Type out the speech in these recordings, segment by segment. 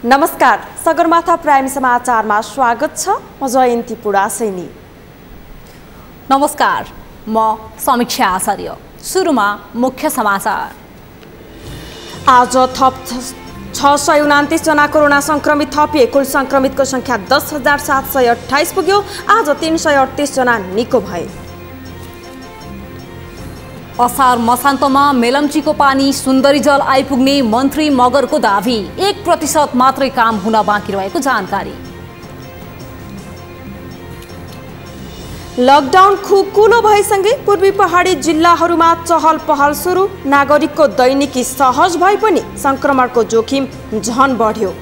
नमस्कार, सगरमाथा प्राइम समाचारमा स्वागत छ। म जयन्ती पुडासैनी। नमस्कार, म समीक्षा आचार्य। सुरुमा मुख्य समाचार। आज थप 629 जना कोरोना संक्रमित थपिए। कुल संक्रमितको संख्या 10,728 पुग्यो। आज 338 जना निको भए। असार मसान्तमा मेलम्चीको पानी सुन्दरी जल आइपुग्ने मन्त्री मगरको दावी। 1% मात्रै काम हुन बाँकी रहेको जानकारी। लकडाउन खुकुलो भएसँगै पूर्वी पहाडी जिल्लाहरूमा चहल पहल सुरु। नागरिकको दैनिकी सहज भए पनि संक्रमणको जोखिम झन बढ्यो।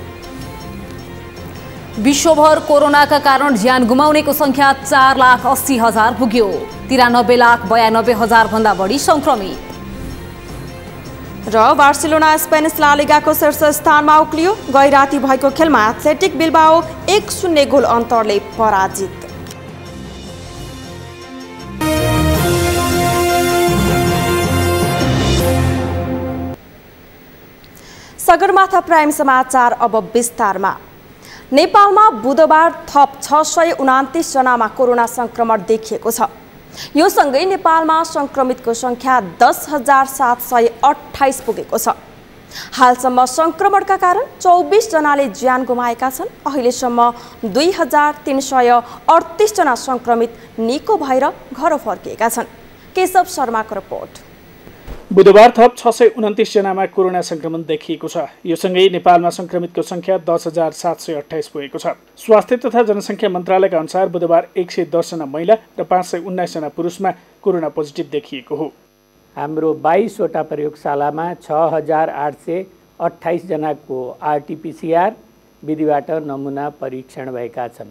विश्वभर कोरोनाका कारण ज्यान गुमाउनेको संख्या 4,80,000 पुग्यो। 93,92,000 भन्दा बढी संक्रमित। र बार्सिलोना स्पेनिस ला लिगाको शीर्ष स्थानमा उक्लियो। गैराती भएको खेलमा एथलेटिक बिल्बाओ 1-0 गोल अन्तरले पराजित। सगरमाथा प्राइम समाचार अब विस्तारमा। नेपालमा बुधबार थप 629 जनामा कोरोना संक्रमण देखिएको छ। यो सँगै नेपालमा संक्रमितको संख्या 10,728 पुगेको छ। हालसम्म संक्रमणका कारण 24 जनाले ज्यान गुमाएका छन्। अहिलेसम्म 2,338 जना संक्रमित निको भएर घर फर्किएका छन्। केशव शर्माको रिपोर्ट। बुधबार थप 629 जनामा कोरोना संक्रमण देखिएको छ। यो सँगै नेपालमा संक्रमितको संख्या 10,728 पुगेको छ। स्वास्थ्य तथा जनसङ्ख्या मन्त्रालयका अनुसार बुधबार 110 जना महिला र 519 जना पुरुषमा कोरोना पोजिटिभ देखिएको हो। हाम्रो 22वटा प्रयोगशालामा 6,828 जनाको आरटीपीसीआर विधिबाट नमुना परीक्षण भएका छन्।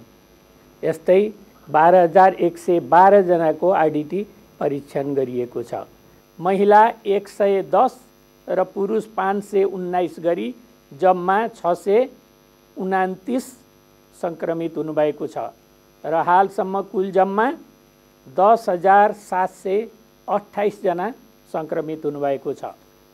यस्तै 12,112 जनाको आरडीटी परीक्षण गरिएको छ। महिला 110 र पुरुष 519 गरी जम्मा 629 सङ्क्रमित हुनुभएको छ र हालसम्म कुल जम्मा 10,728 जना सङ्क्रमित हुनुभएको छ।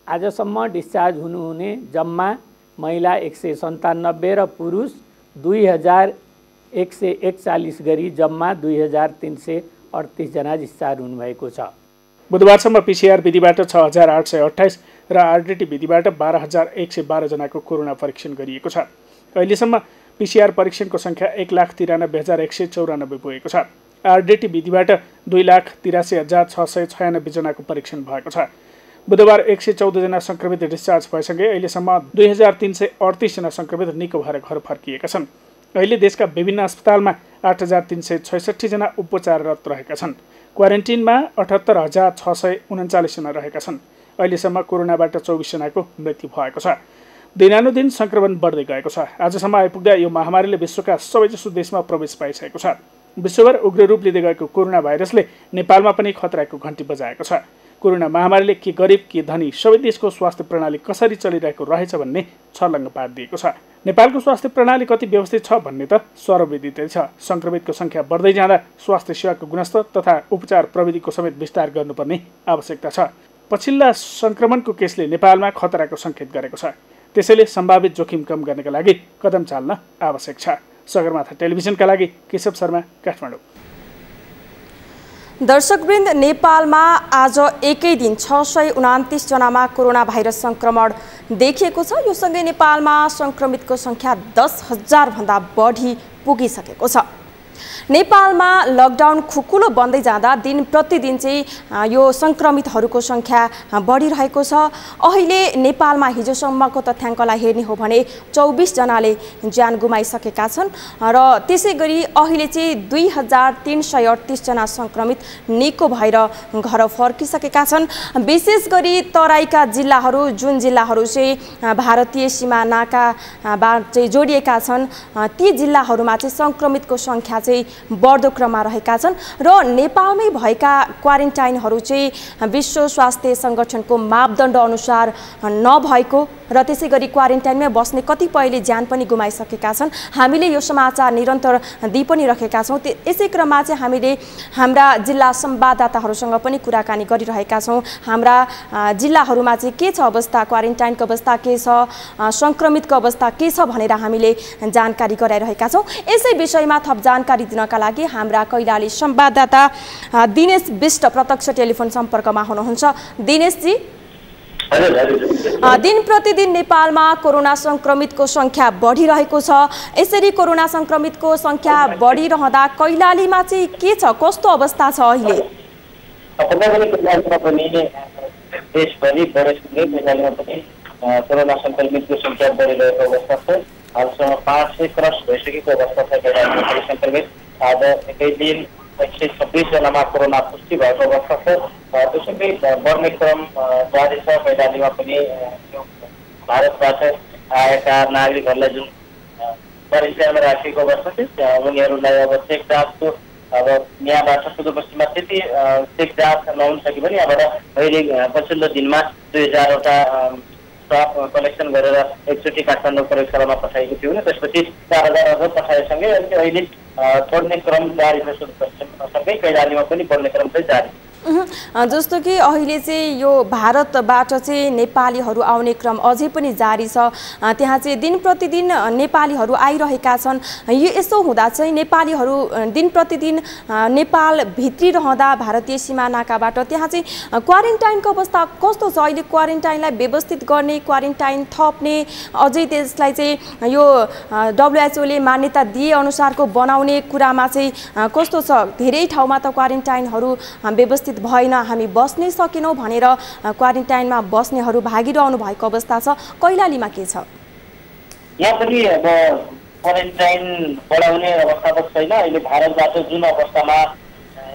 आजसम्म डिस्चार्ज हुनुहुने जम्मा महिला 197 र पुरुष 2,141 गरी जम्मा 2,338 जना डिस्चार्ज हुनुभएको छ। बुधबारसम्म पीसीआर विधिबाट 6,828 र आरडीटी विधिबाट 12,112 जनाको कोरोना परीक्षण गरिएको छ। अहिलेसम्म पीसीआर परीक्षणको संख्या 1,93,194 पुगेको छ। आरडीटी विधिबाट 2,83,696 जनाको परीक्षण भएको छ। बुधबार 114 जना संक्रमित डिस्चार्ज भएसँगै अहिलेसम्म 2,338 जना संक्रमित निको भएर घर फर्किएका छन्। अहिले देशका विभिन्न अस्पतालमा 8,366 जना उपचाररत रहेका छन्। क्वारेन्टिनमा 78,639 जना रहेका छन्। अहिलेसम्म कोरोनाबाट 24 जनाको मृत्यु भएको छ। दिनानुदिन संक्रमण बढ्दै गएको छ। आजसम्म आइपुग्दा यो महामारीले विश्वका सबैजसो देशमा प्रवेश पाइसकेको छ। विश्वभर उग्र रूप लिँदै गएको कोरोना भाइरसले नेपालमा पनि खतराको घन्टी बजाएको छ। कोरोना महामारीले के गरिब के धनी सबै देशको स्वास्थ्य प्रणाली कसरी चलिरहेको रहेछ भन्ने छर्लङ्ग पारिदिएको छ। नेपालको स्वास्थ्य प्रणाली कति व्यवस्थित छ भन्ने त सर्वविदितै छ। संक्रमितको संख्या बढ्दै जाँदा स्वास्थ्य सेवाको गुणस्तर तथा उपचार प्रविधिको समेत विस्तार गर्नुपर्ने आवश्यकता छ। पछिल्ला संक्रमणको केसले नेपालमा खतराको सङ्केत गरेको छ। त्यसैले सम्भावित जोखिम कम गर्नका लागि कदम चाल्न आवश्यक छ। सगरमाथा टेलिभिजनका लागि केशव शर्मा, काठमाडौँ। दर्शकवृन्द, नेपालमा आज एकै दिन 629 जनामा कोरोना भाइरस संक्रमण देखिएको छ। यो सँगै नेपालमा संक्रमितको संख्या 10,000 भन्दा बढी पुगिसकेको छ। नेपालमा लकडाउन खुकुलो बन्दै जाँदा दिन प्रतिदिन चाहिँ यो संक्रमितहरूको संख्या बढिरहेको छ। अहिले नेपालमा हिजोसम्मको तथ्याङ्कलाई हेर्ने हो भने 24 जनाले ज्यान गुमाइसकेका छन् र त्यसै गरी अहिले चाहिँ 2,338 जना संक्रमित निको भएर घर फर्किसकेका छन्। विशेष गरी तराईका जिल्लाहरू, जुन जिल्लाहरू चाहिँ भारतीय सीमानाका चाहिँ जोडिएका छन्, ती जिल्लाहरूमा चाहिँ संक्रमितको संख्या चाहिँ बढ्दो क्रममा रहेका छन् र नेपालमै भएका क्वारेन्टाइनहरू चाहिँ विश्व स्वास्थ्य सङ्गठनको मापदण्ड अनुसार नभएको र त्यसै गरी क्वारेन्टाइनमै बस्ने कतिपयले ज्यान पनि गुमाइसकेका छन्। हामीले यो समाचार निरन्तर दिइ पनि रहेका छौँ। यसै क्रममा चाहिँ हामीले हाम्रा जिल्ला संवाददाताहरूसँग पनि कुराकानी गरिरहेका छौँ। हाम्रा जिल्लाहरूमा चाहिँ के छ अवस्था, क्वारेन्टाइनको अवस्था के छ, सङ्क्रमितको अवस्था के छ भनेर हामीले जानकारी गराइरहेका छौँ। यसै विषयमा थप जानकारी दिनका लागि हाम्रा कैलाली संवाददाता दिनेश विष्ट प्रत्यक्ष टेलिफोन सम्पर्कमा हुनुहुन्छ। दिनेशजी, दिन प्रतिदिन नेपालमा कोरोना सङ्क्रमितको सङ्ख्या बढिरहेको छ। यसरी कोरोना सङ्क्रमितको सङ्ख्या बढिरहँदा कैलालीमा चाहिँ के छ, कस्तो अवस्था छ अहिले? देशभरि बढेसँगै कैलालीमा पनि कोरोना सङ्क्रमितको सङ्ख्या बढिरहेको अवस्था छ। हालसम्म 500 क्रस भइसकेको अवस्था छ कैलालीमा सङ्क्रमित। आज एकै दिन 126 जनामा कोरोना पुष्टि भएको अवस्था छ। त्यसैले बढ्ने क्रम जारी छ। कैलालीमा पनि भारतबाट आएका नागरिकहरूलाई जुन क्वारेन्टाइनमा राखिएको अवस्था छ उनीहरूलाई अब चेक जाँचको अब यहाँबाट सुदूरपश्चिममा त्यति चेक जाँच नहुन सके पनि यहाँबाट अहिले पछिल्लो दिनमा 2000 वटा स्वाब कलेक्सन गरेर एकचोटि काठमाडौँ प्रयोगशालामा पठाएको थियो भने त्यसपछि 4000 अझ पठाएसँगै अहिले बढ्ने क्रम जारी छ। सुदूरपश्चिमसँगै कैलालीमा पनि बढ्ने क्रम चाहिँ जारी। जस्तो कि अहिले चाहिँ यो भारतबाट चाहिँ नेपालीहरू आउने क्रम अझै पनि जारी छ। त्यहाँ चाहिँ दिन प्रतिदिन नेपालीहरू आइरहेका छन्। यो यसो हुँदा चाहिँ नेपालीहरू दिन प्रतिदिन नेपाल भित्री रहँदा भारतीय सीमा नाकाबाट त्यहाँ चाहिँ क्वारेन्टाइनको अवस्था कस्तो छ अहिले? क्वारेन्टाइनलाई व्यवस्थित गर्ने, क्वारेन्टाइन थप्ने, अझै त्यसलाई चाहिँ यो WHO ले मान्यता दिए अनुसारको बनाउने कुरामा चाहिँ कस्तो छ? धेरै ठाउँमा त क्वारेन्टाइनहरू व्यवस्थित भएन, हामी बस्नै सकेनौँ भनेर क्वारेन्टाइनमा बस्नेहरू भागिरहनु भएको अवस्था छ। कैलालीमा के छ? यहाँ पनि अब क्वारेन्टाइन बढाउने अवस्था त छैन। अहिले भारतबाट जुन अवस्थामा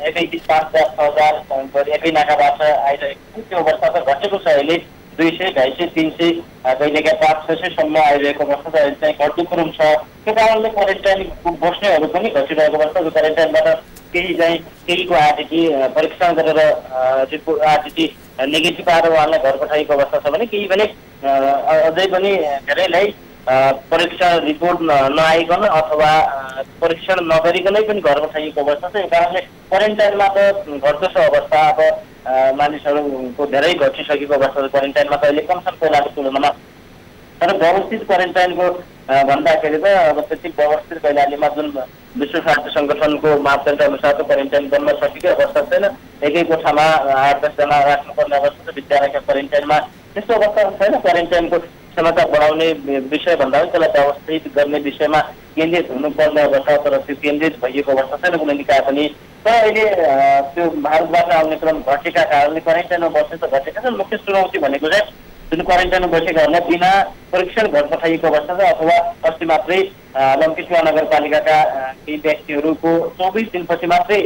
एकै दिन 5,000 गरी एकै नाकाबाट आइरहेको त्यो अवस्था त घटेको छ। अहिले 200, 250, 300 कहिलेका 500सम्म आइरहेको अवस्था छ। अहिले चाहिँ घट्दो क्रम छ। त्यो कारणले क्वारेन्टाइन बस्नेहरू पनि घटिरहेको अवस्था छ। क्वारेन्टाइनबाट केहीको आरटिटी परीक्षण गरेर रिपोर्ट आरटिटी नेगेटिभ आएर उहाँलाई घर पठाइएको अवस्था छ भने केही पनि अझै पनि धेरैलाई परीक्षण रिपोर्ट नआइकन अथवा परीक्षण नगरिकनै पनि घर पठाइएको अवस्था छ। यो कारणले क्वारेन्टाइनमा त घट्दो छ अवस्था। अब मानिसहरूको धेरै घटिसकेको अवस्था छ। क्वारेन्टाइनमा त अहिले कम छ पहिलाको तुलनामा। तर व्यवस्थित क्वारेन्टाइनको भन्दाखेरि त अब त्यति व्यवस्थित कैलालीमा जुन विश्व स्वास्थ्य सङ्गठनको मापदण्ड अनुसार त क्वारेन्टाइन गर्न सकेको अवस्था छैन। एकै कोठामा 8-10 जना राख्नुपर्ने अवस्था छ। विद्यालयका क्वारेन्टाइनमा त्यस्तो अवस्था छैन। क्वारेन्टाइनको क्षमता बढाउने विषय भन्दा पनि त्यसलाई व्यवस्थित गर्ने विषयमा केन्द्रित हुनुपर्ने अवस्था, तर त्यो केन्द्रित भइएको अवस्था छैन कुनै निकाय पनि। तर अहिले त्यो भारतबाट आउने क्रम घटेका कारणले क्वारेन्टाइनमा बस्ने त घटेका छन्। मुख्य चुनौती भनेको चाहिँ जुन क्वारेन्टाइनमा बसेकाहरूलाई बिना परीक्षण घर पठाइएको अवस्था छ। अथवा अस्ति मात्रै लम्कीचुवा नगरपालिकाका केही व्यक्तिहरूको 24 दिनपछि मात्रै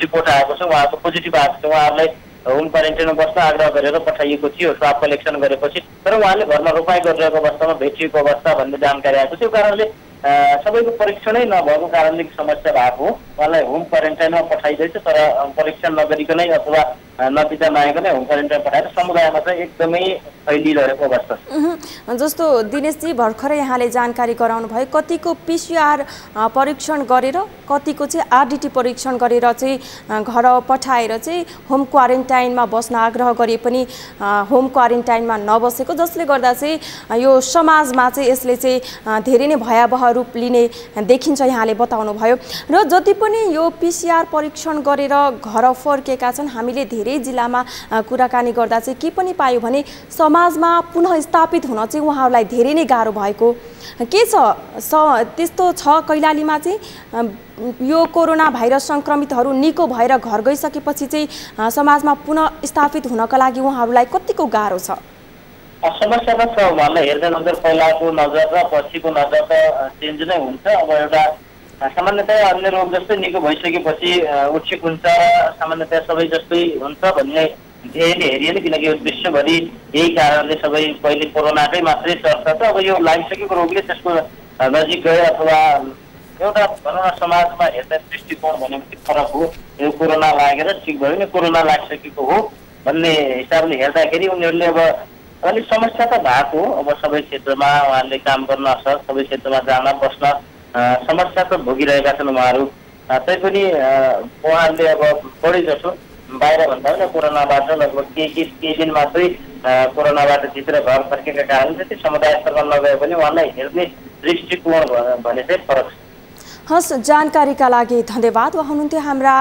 रिपोर्ट आएको छ, उहाँको पोजिटिभ आएको छ। उहाँहरूलाई होम क्वारेन्टाइनमा बस्न आग्रह गरेर पठाइएको थियो स्वाब कलेक्सन गरेपछि, तर उहाँले घरमा रोपाइ गरिरहेको अवस्थामा भेटिएको अवस्था भन्ने जानकारी आएको छ। यो कारणले सबैको परीक्षणै नभएको कारणले समस्या भएको हो। उहाँलाई होम क्वारेन्टाइनमा पठाइँदैछ, तर परीक्षण नगरिकनै अथवा नतिजा नआइकनै होम क्वारेन्टाइन पठाएर समुदायमा चाहिँ एकदमै फैलिरहेको अवस्था छ। जस्तो दिनेशजी भर्खरै यहाँले जानकारी गराउनु भयो, कतिको PCR परीक्षण गरेर कतिको चाहिँ RDT परीक्षण गरेर चाहिँ घर पठाएर चाहिँ होम क्वारेन्टाइनमा बस्न आग्रह गरे पनि होम क्वारेन्टाइनमा नबसेको, जसले गर्दा चाहिँ यो समाजमा चाहिँ यसले चाहिँ धेरै नै भयावह रूप लिने देखिन्छ यहाँले बताउनु भयो। र जति पनि यो PCR परीक्षण गरेर घर फर्केका छन्, हामीले धेरै जिल्लामा कुराकानी गर्दा चाहिँ के पनि पायो भने समाजमा पुनः स्थापित हुन चाहिँ उहाँहरूलाई धेरै नै गाह्रो भएको के छ? त्यस्तो छ कैलालीमा चाहिँ यो कोरोना भाइरस सङ्क्रमितहरू निको भएर घर गइसकेपछि चाहिँ समाजमा पुनः स्थापित हुनका लागि उहाँहरूलाई कतिको गाह्रो छ? समस्या त छ। उहाँलाई हेर्दा नजर पहिलाको नजर र पछिको नजर त चेन्ज नै हुन्छ। अब एउटा सामान्यतया अन्य रोग जस्तै निको भइसकेपछि उठिक हुन्छ, सामान्यतया सबै जस्तै हुन्छ भन्ने धेरैले हेरिएन, किनकि विश्वभरि यही कारणले सबै पहिले कोरोनाकै मात्रै चर्चा छ। अब यो लागिसकेको रोगले त्यसको नजिक गयो अथवा एउटा भनौँ न समाजमा हेर्दा दृष्टिकोण भनेपछि फरक हो। यो कोरोना लागेर ठिक भयो भने कोरोना लागिसकेको हो भन्ने हिसाबले हेर्दाखेरि उनीहरूले अब अलिक समस्या त भएको अब सबै क्षेत्रमा उहाँहरूले काम गर्न सक्छ, सबै क्षेत्रमा जान बस्न समस्या त भोगिरहेका छन् उहाँहरू। तैपनि उहाँहरूले अब बढी जसो बाहिर भन्दा पनि कोरोनाबाट लगभग केही दिन मात्रै कोरोनाबाट जितेर घर फर्केका कारण चाहिँ समुदाय स्तरमा नगए पनि उहाँलाई हेर्ने दृष्टिकोण भने चाहिँ फरक छ। हस्, जानकारीका लागि धन्यवाद। उहाँ हुनुहुन्थ्यो हाम्रा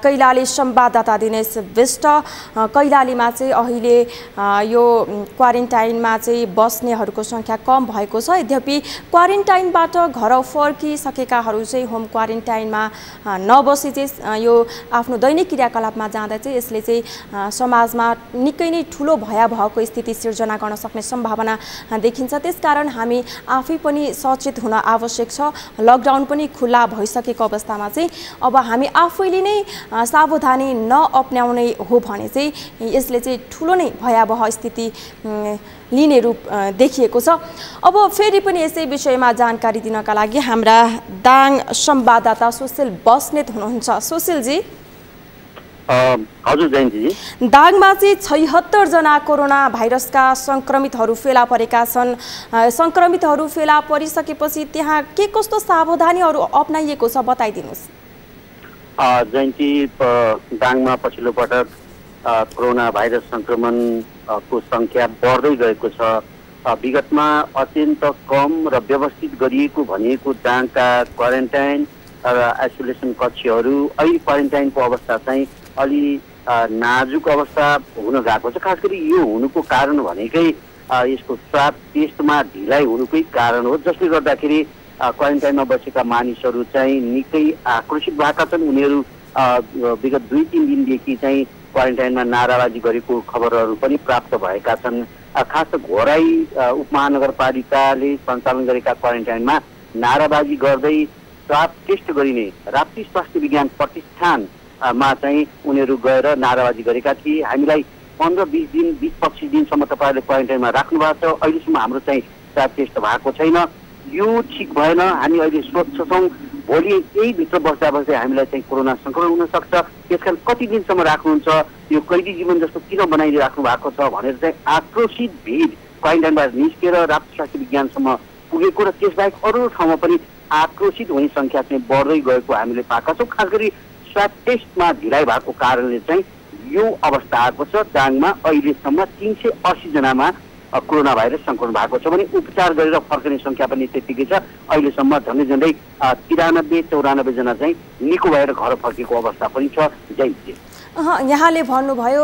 कैलाली संवाददाता दिनेश विष्ट। कैलालीमा चाहिँ अहिले यो क्वारेन्टाइनमा चाहिँ बस्नेहरूको सङ्ख्या कम भएको छ। यद्यपि क्वारेन्टाइनबाट घर फर्किसकेकाहरू चाहिँ होम क्वारेन्टाइनमा नबसी चाहिँ यो आफ्नो दैनिक क्रियाकलापमा जाँदा चाहिँ यसले चाहिँ समाजमा निकै नै ठुलो भयावहको स्थिति सिर्जना गर्न सक्ने सम्भावना देखिन्छ। त्यसकारण हामी आफै पनि सचेत हुन आवश्यक छ। लकडाउन पनि खुल्ला भइसकेको अवस्थामा चाहिँ अब हामी आफैले नै सावधानी नअप्नाउने हो भने चाहिँ यसले चाहिँ ठुलो नै भयावह स्थिति लिने रूप देखिएको छ। अब फेरि पनि यसै विषयमा जानकारी दिनका लागि हाम्रा दाङ संवाददाता सुशील बस्नेत हुनुहुन्छ। सुशीलजी, हजुर जयन्तीजी, दाङमा चाहिँ 76 जना कोरोना भाइरसका सङ्क्रमितहरू फेला परेका छन्। सङ्क्रमितहरू फेला परिसकेपछि त्यहाँ के कस्तो सावधानीहरू अप्नाइएको छ बताइदिनुहोस्। जयन्ती, दाङमा पछिल्लो पटक कोरोना भाइरस सङ्क्रमणको सङ्ख्या बढ्दै गएको छ। विगतमा अत्यन्त कम र व्यवस्थित गरिएको भनिएको दाङका क्वारेन्टाइन र आइसोलेसन कक्षहरू अहिले क्वारेन्टाइनको अवस्था चाहिँ अलि नाजुक अवस्था हुन गएको छ। खास गरी यो हुनुको कारण भनेकै यसको स्वाब टेस्टमा ढिलाइ हुनुकै कारण हो, जसले गर्दाखेरि क्वारेन्टाइनमा बसेका मानिसहरू चाहिँ निकै आक्रोशित भएका छन्। उनीहरू विगत 2-3 दिनदेखि चाहिँ क्वारेन्टाइनमा नाराबाजी गरेको खबरहरू पनि प्राप्त भएका छन्। खास त घोराई उपमहानगरपालिकाले सञ्चालन गरेका क्वारेन्टाइनमा नाराबाजी गर्दै स्वाब टेस्ट गरिने राप्ती स्वास्थ्य विज्ञान प्रतिष्ठानमा चाहिँ उनीहरू गएर नाराबाजी गरेका थिए। हामीलाई 15-20 दिन 20-25 दिनसम्म तपाईँहरूले क्वारेन्टाइनमा राख्नु भएको छ, अहिलेसम्म हाम्रो चाहिँ स्वाब टेस्ट भएको छैन, यो ठिक भएन, हामी अहिले स्वच्छ छौँ, भोलि यही भित्र बस्दा बस्दै हामीलाई चाहिँ कोरोना सङ्क्रमण हुन सक्छ, त्यसकारण कति दिनसम्म राख्नुहुन्छ, यो कैदी जीवन जस्तो किन बनाइराख्नु भएको छ भनेर चाहिँ आक्रोशित भिड क्वारेन्टाइनबाट निस्केर राप्ती स्वास्थ्य विज्ञानसम्म पुगेको र त्यसबाहेक अरू ठाउँमा पनि आक्रोशित हुने सङ्ख्या चाहिँ बढ्दै गएको हामीले पाएका छौँ। खास गरी स्वाब टेस्टमा ढिलाइ भएको कारणले चाहिँ यो अवस्था आएको छ। दाङमा अहिलेसम्म 380 जनामा कोरोना भाइरस सङ्क्रमण भएको छ भने उपचार गरेर फर्कने सङ्ख्या पनि त्यतिकै छ। अहिलेसम्म झन्डै 93-94 जना चाहिँ निको भएर घर फर्केको अवस्था पनि छ। जय यहाँले भन्नुभयो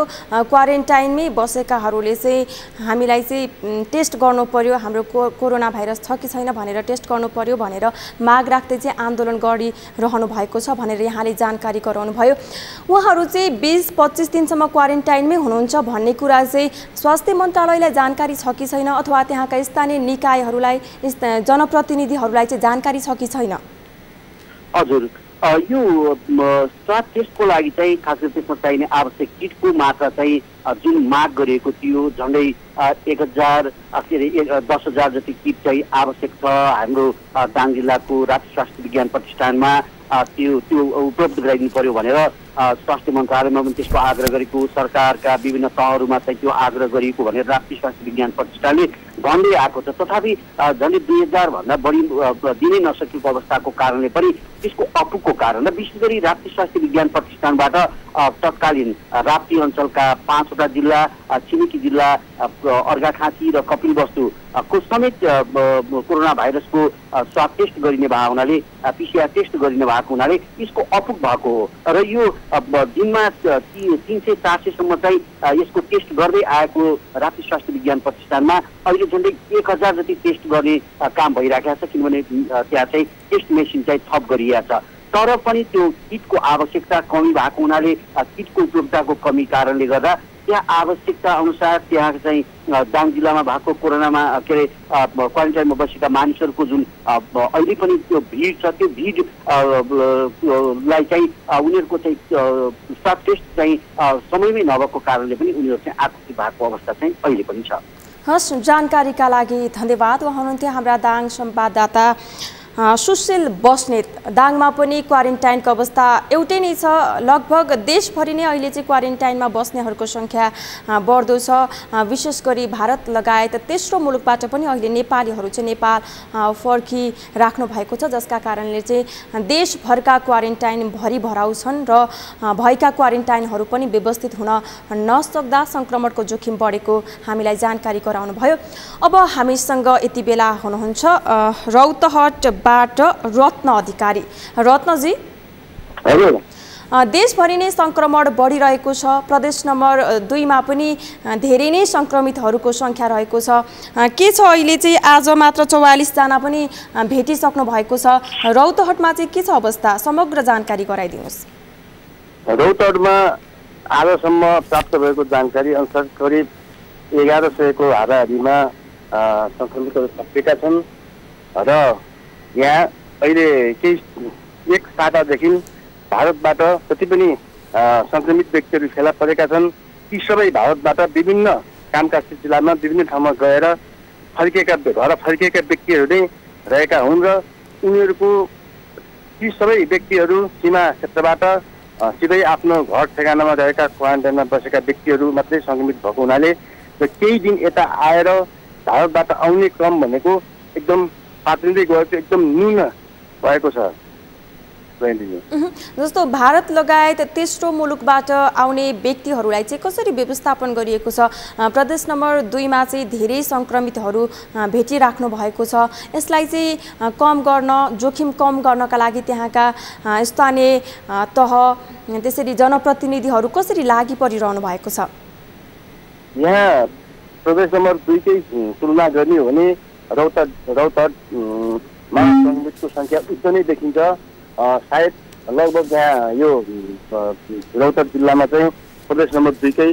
क्वारेन्टाइनमै बसेकाहरूले चाहिँ हामीलाई चाहिँ टेस्ट गर्नु पर्यो, हाम्रो कोरोना भाइरस छ कि छैन भनेर टेस्ट गर्नु पर्यो भनेर माग राख्दै चाहिँ आन्दोलन गरिरहनु भएको छ भनेर यहाँले जानकारी गराउनु भयो। उहाँहरू चाहिँ 20-25 दिनसम्म क्वारेन्टाइनमै हुनुहुन्छ भन्ने कुरा चाहिँ स्वास्थ्य मन्त्रालयलाई जानकारी छ कि छैन, अथवा त्यहाँका स्थानीय निकायहरूलाई जनप्रतिनिधिहरूलाई चाहिँ जानकारी छ कि छैन? हजुर, यो स्वाब टेस्टको लागि चाहिँ खास गरी त्यसमा चाहिने आवश्यक किटको मात्रा चाहिँ जुन माग गरिएको थियो झन्डै 10,000 जति किट चाहिँ आवश्यक छ। हाम्रो दाङ जिल्लाको राष्ट्रिय स्वास्थ्य विज्ञान प्रतिष्ठानमा त्यो उपलब्ध गराइदिनु पर्यो भनेर स्वास्थ्य मन्त्रालयमा पनि त्यसको आग्रह गरेको, सरकारका विभिन्न तहहरूमा चाहिँ त्यो आग्रह गरिएको भनेर राष्ट्रिय स्वास्थ्य विज्ञान प्रतिष्ठानले भन्दै आएको छ। तथापि झन्डै 2000 भन्दा बढी दिनै नसकेको अवस्थाको कारणले पनि त्यसको अपुगको कारण र विशेष गरी राष्ट्रिय स्वास्थ्य विज्ञान प्रतिष्ठानबाट तत्कालीन राप्ती अञ्चलका 5वटा जिल्ला, छिमेकी जिल्ला अर्घाखाँची र कपिलवस्तुको समेत कोरोना भाइरसको स्वाब टेस्ट गरिने भएको हुनाले, PCR टेस्ट गरिने भएको हुनाले यसको अपुग भएको हो र यो दिनमा 300-400 सम्म चाहिँ यसको टेस्ट गर्दै आएको राष्ट्रिय स्वास्थ्य विज्ञान प्रतिष्ठानमा अहिले झन्डै 1000 जति टेस्ट गर्ने काम भइरहेको छ, किनभने त्यहाँ चाहिँ टेस्ट मेसिन चाहिँ थप गरिएको छ। तर पनि त्यो किटको आवश्यकता कमी भएको हुनाले, किटको उपलब्धताको कमी कारणले गर्दा त्यहाँ आवश्यकता अनुसार त्यहाँ चाहिँ दाङ जिल्लामा भएको कोरोनामा क्वारेन्टाइनमा बसेका मानिसहरूको जुन अहिले पनि त्यो भिड छ, त्यो भिडलाई चाहिँ उनीहरूको चाहिँ स्वाब टेस्ट चाहिँ समयमै नभएको कारणले पनि उनीहरू चाहिँ आक्रोशित भएको अवस्था चाहिँ अहिले पनि छ। हस्, जानकारीका लागि धन्यवाद। उहाँ हुनुहुन्थ्यो हाम्रा दाङ संवाददाता सुशील बस्नेत, दाङमा पनि क्वारेन्टाइनको अवस्था एउटै नै छ। लगभग देशभरि नै अहिले चाहिँ क्वारेन्टाइनमा बस्नेहरूको सङ्ख्या बढ्दो छ। विशेष गरी भारत लगायत तेस्रो मुलुकबाट पनि अहिले नेपालीहरू चाहिँ नेपाल फर्किराख्नु भएको छ, जसका कारणले चाहिँ देशभरका क्वारेन्टाइन भरिभराउ छन् र भएका क्वारेन्टाइनहरू पनि व्यवस्थित हुन नसक्दा सङ्क्रमणको जोखिम बढेको हामीलाई जानकारी गराउनुभयो। अब हामीसँग यति बेला हुनुहुन्छ रौतहटबाट रत्न अधिकारी। रत्नजी, देशभरि नै सङ्क्रमण बढिरहेको छ। प्रदेश नम्बर 2 मा पनि धेरै नै सङ्क्रमितहरूको सङ्ख्या रहेको छ। के छ अहिले चाहिँ आज मात्र 44 जना पनि भेटिसक्नु भएको छ। रौतहटमा चाहिँ के छ अवस्था, समग्र जानकारी गराइदिनुहोस्। रौतहटमा आजसम्म प्राप्त भएको जानकारी अनुसार करिब 1100 को हाराहारीमा सङ्क्रमितहरू थपिएका छन् र यहाँ अहिले केही एक सातादेखि भारतबाट जति पनि सङ्क्रमित व्यक्तिहरू फेला परेका छन् ती सबै भारतबाट विभिन्न कामकाज सिलसिलामा विभिन्न ठाउँमा गएर घर फर्किएका व्यक्तिहरू नै रहेका हुन् र उनीहरूको ती सबै व्यक्तिहरू सीमा क्षेत्रबाट सिधै आफ्नो घर ठेगानामा रहेका क्वारेन्टाइनमा बसेका व्यक्तिहरू मात्रै सङ्क्रमित भएको हुनाले र केही दिन यता आएर भारतबाट आउने क्रम भनेको एकदम पात्रिँदै गएको एकदम न्यून भएको छ। जस्तो भारत लगायत तेस्रो मुलुकबाट आउने व्यक्तिहरूलाई चाहिँ कसरी व्यवस्थापन गरिएको छ? प्रदेश नम्बर 2 मा चाहिँ धेरै सङ्क्रमितहरू भेटिराख्नु भएको छ। यसलाई चाहिँ कम गर्न, जोखिम कम गर्नका लागि त्यहाँका स्थानीय तह त्यसरी जनप्रतिनिधिहरू कसरी लागि परिरहनु भएको छ? यहाँ प्रदेश नम्बर 2 कै तुलना गर्ने हो भने रौतहटमा सङ्क्रमितको सङ्ख्या उच्च नै देखिन्छ। सायद लगभग यहाँ यो रौतहट जिल्लामा चाहिँ प्रदेश नम्बर 2 कै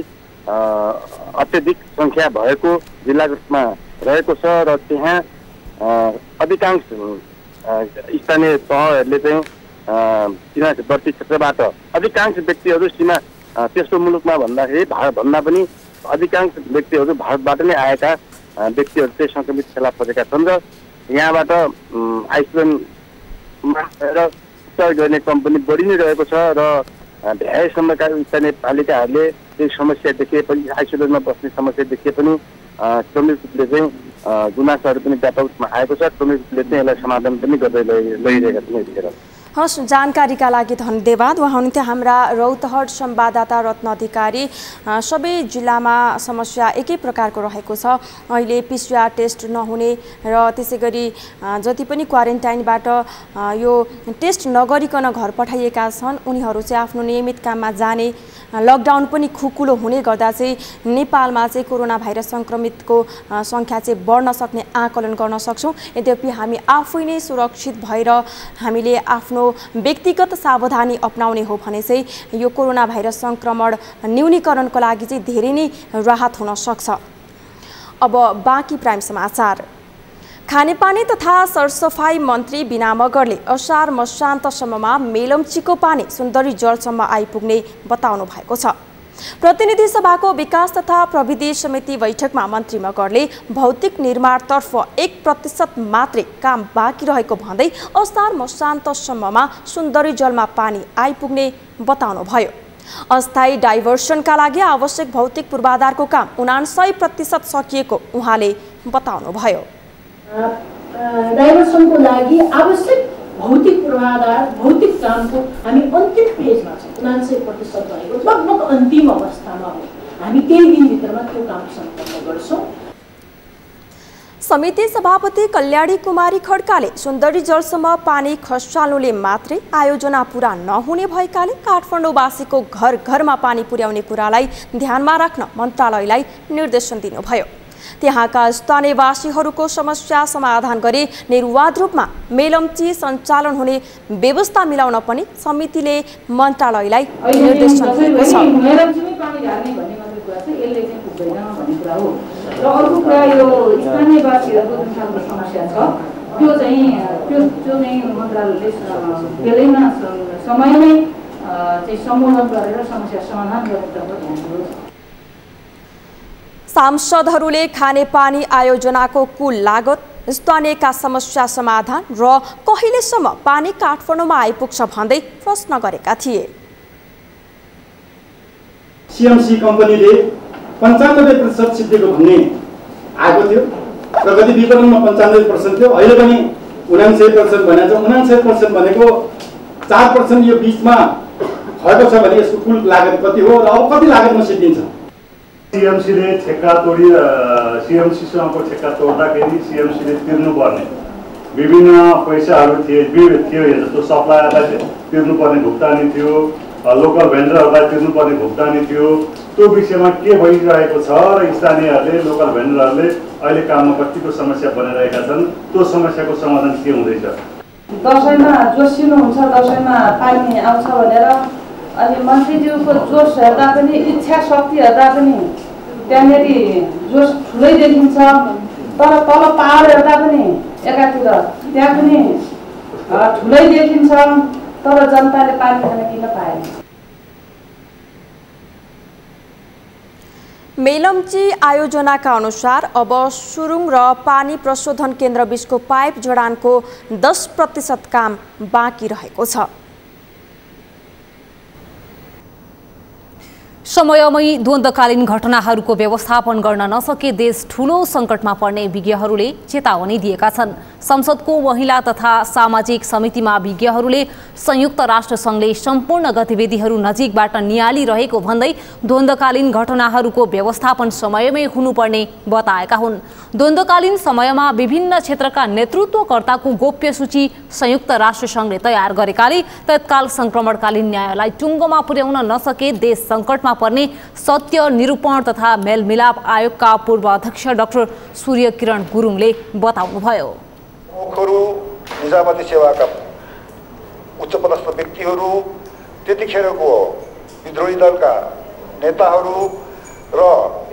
अत्यधिक सङ्ख्या भएको जिल्लामा रहेको छ र त्यहाँ अधिकांश स्थानीय तहहरूले चाहिँ सीमावर्ती क्षेत्रबाट अधिकांश व्यक्तिहरू सीमा तेस्रो मुलुकमा भन्दाखेरि भारतभन्दा पनि अधिकांश व्यक्तिहरू भारतबाट नै आएका व्यक्तिहरू चाहिँ सङ्क्रमित फेला परेका छन् र यहाँबाट आइसोलेसनमा र उपचार गर्ने क्रम पनि बढी नै रहेको छ र भ्याएसम्मका स्थानीय पालिकाहरूले केही समस्या देखिए पनि आइसोलेसनमा बस्ने समस्या देखिए पनि क्रमिक रूपले चाहिँ गुनासोहरू पनि व्यापक रूपमा आएको छ। क्रमिक रूपले चाहिँ यसलाई समाधान पनि गर्दै लैरहेका छन् यतिखेर। हस्, जानकारीका लागि धन्यवाद। उहाँ हुनुहुन्थ्यो हाम्रा रौतहट संवाददाता रत्न अधिकारी। सबै जिल्लामा समस्या एकै प्रकारको रहेको छ। अहिले PCR टेस्ट नहुने र त्यसै गरी जति पनि क्वारेन्टाइनबाट यो टेस्ट नगरिकन घर पठाइएका छन् उनीहरू चाहिँ आफ्नो नियमित काममा जाने, लकडाउन पनि खुकुलो हुने गर्दा चाहिँ नेपालमा चाहिँ कोरोना भाइरस सङ्क्रमितको सङ्ख्या चाहिँ बढ्न सक्ने आकलन गर्न सक्छौँ। यद्यपि हामी आफै नै सुरक्षित भएर हामीले आफ्नो व्यक्तिगत सावधानी अपनाउने हो भने चाहिँ यो कोरोना भाइरस सङ्क्रमण न्यूनीकरणको लागि चाहिँ धेरै नै राहत हुन सक्छ। अब बाँकी प्राइम समाचार। खानेपानी तथा सरसफाई मन्त्री बिना मगरले असार मसान्तसम्ममा मेलम्चीको पानी सुन्दरी जलसम्म आइपुग्ने बताउनु भएको छ। प्रतिनिधि सभाको विकास तथा प्रविधि समिति बैठकमा मन्त्री मगरले भौतिक निर्माणतर्फ 1% मात्रै काम बाँकी रहेको भन्दै असार मसान्तसम्ममा सुन्दरी जलमा पानी आइपुग्ने बताउनुभयो। अस्थायी डाइभर्सनका लागि आवश्यक भौतिक पूर्वाधारको काम 99% सकिएको उहाँले बताउनुभयो। डाइभर्सनको लागि आवश्यक भौतिक पूर्वाधार, भौतिक कामको हामी अन्तिम फेजमा छौँ। 99% भएको लगभग अन्तिम अवस्थामा हो। हामी केही दिनभित्रमा त्यो काम सम्पन्न गर्छौँ। समिति सभापति कल्याणी कुमारी खड्काले सुन्दरी जलसम्म पानी खसाल्नुले मात्रै आयोजना पूरा नहुने भएकाले काठमाडौँवासीको घर घरमा पानी पुर्याउने कुरालाई ध्यानमा राख्न मन्त्रालयलाई निर्देशन दिनुभयो। त्यहाँका स्थानीयवासीहरूको समस्या समाधान गरी निर्वाध रूपमा मेलम्ची सञ्चालन हुने व्यवस्था मिलाउन पनि समितिले मन्त्रालयलाई निर्देशन दिएको छ। र अर्को कुरा यो स्थानीयवासीहरूको जुन खालको समस्या छ त्यो चाहिँ मन्त्रालयले बेलैमा समयमै चाहिँ सम्बोधन गरेर समस्या समाधान गर्नेतर्फ ध्यान दिन्छ। सांसदहरूले खानेपानी आयोजनाको कुल लागत स्थानीयका समस्या समाधान र कहिलेसम्म पानी काठमाडौँमा आइपुग्छ भन्दै प्रश्न गरेका थिए। सीएमसी कम्पनीले 95% सिद्धिको भन्ने आएको थियो। प्रगति वितरणमा 95% थियो, अहिले पनि 99% भनेको छ। 99% भनेको 4% यो बीचमा भएको छ भने यसको कुल लागत कति हो र अब कति लागतमा सिद्धिन्छ? सीएमसीले ठेक्का तोडी सीएमसीसँगको ठेक्का तोड्दाखेरि सीएमसीले तिर्नुपर्ने विभिन्न पैसाहरू थियो जस्तो सप्लायरलाई तिर्नुपर्ने भुक्तानी थियो, लोकल भेन्डरहरूलाई तिर्नुपर्ने भुक्तानी थियो। त्यो विषयमा के भइरहेको छ र स्थानीयहरूले लोकल भेन्डरहरूले अहिले काममा कतिको समस्या बनिरहेका छन्, त्यो समस्याको समाधान के हुँदैछ? दसैँमा जोसिनु हुन्छ, दसैँमा पानी आउँछ भनेर अनि मन्त्रीज्यूको जोस हेर्दा पनि इच्छा शक्ति हेर्दा पनि त्यहाँनिर जोस ठुलै देखिन्छ, तर तल पहाड हेर्दा पनि एकातिर त्यहाँ पनि ठुलै देखिन्छ, तर जनताले पानी खान किन पाएन? मेलम्ची आयोजनाका अनुसार अब सुरुङ र पानी प्रशोधन केन्द्र बीचको पाइप जडानको 10% काम बाँकी रहेको छ। समयमै द्वन्द्वकालीन घटनाहरूको व्यवस्थापन गर्न नसके देश ठूलो सङ्कटमा पर्ने विज्ञहरूले चेतावनी दिएका छन्। संसदको महिला तथा सामाजिक समितिमा विज्ञहरूले संयुक्त राष्ट्र सङ्घले सम्पूर्ण गतिविधिहरू नजिकबाट नियालिरहेको भन्दै द्वन्द्वकालीन घटनाहरूको व्यवस्थापन समयमै हुनुपर्ने बताएका हुन्। द्वन्द्वकालीन समयमा विभिन्न क्षेत्रका नेतृत्वकर्ताको गोप्य सूची संयुक्त राष्ट्र सङ्घले तयार गरेकाले तत्काल सङ्क्रमणकालीन न्यायलाई टुङ्गोमा पुर्याउन नसके देश सङ्कटमा पर्ने सत्य निरूपण तथा मेलमिलाप आयोगका पूर्व अध्यक्ष डाक्टर सूर्य किरण गुरुङले बताउनुभयो। प्रमुखहरू, निजामती सेवाका उच्चपदस्थ व्यक्तिहरू, त्यतिखेरको विद्रोही दलका नेताहरू र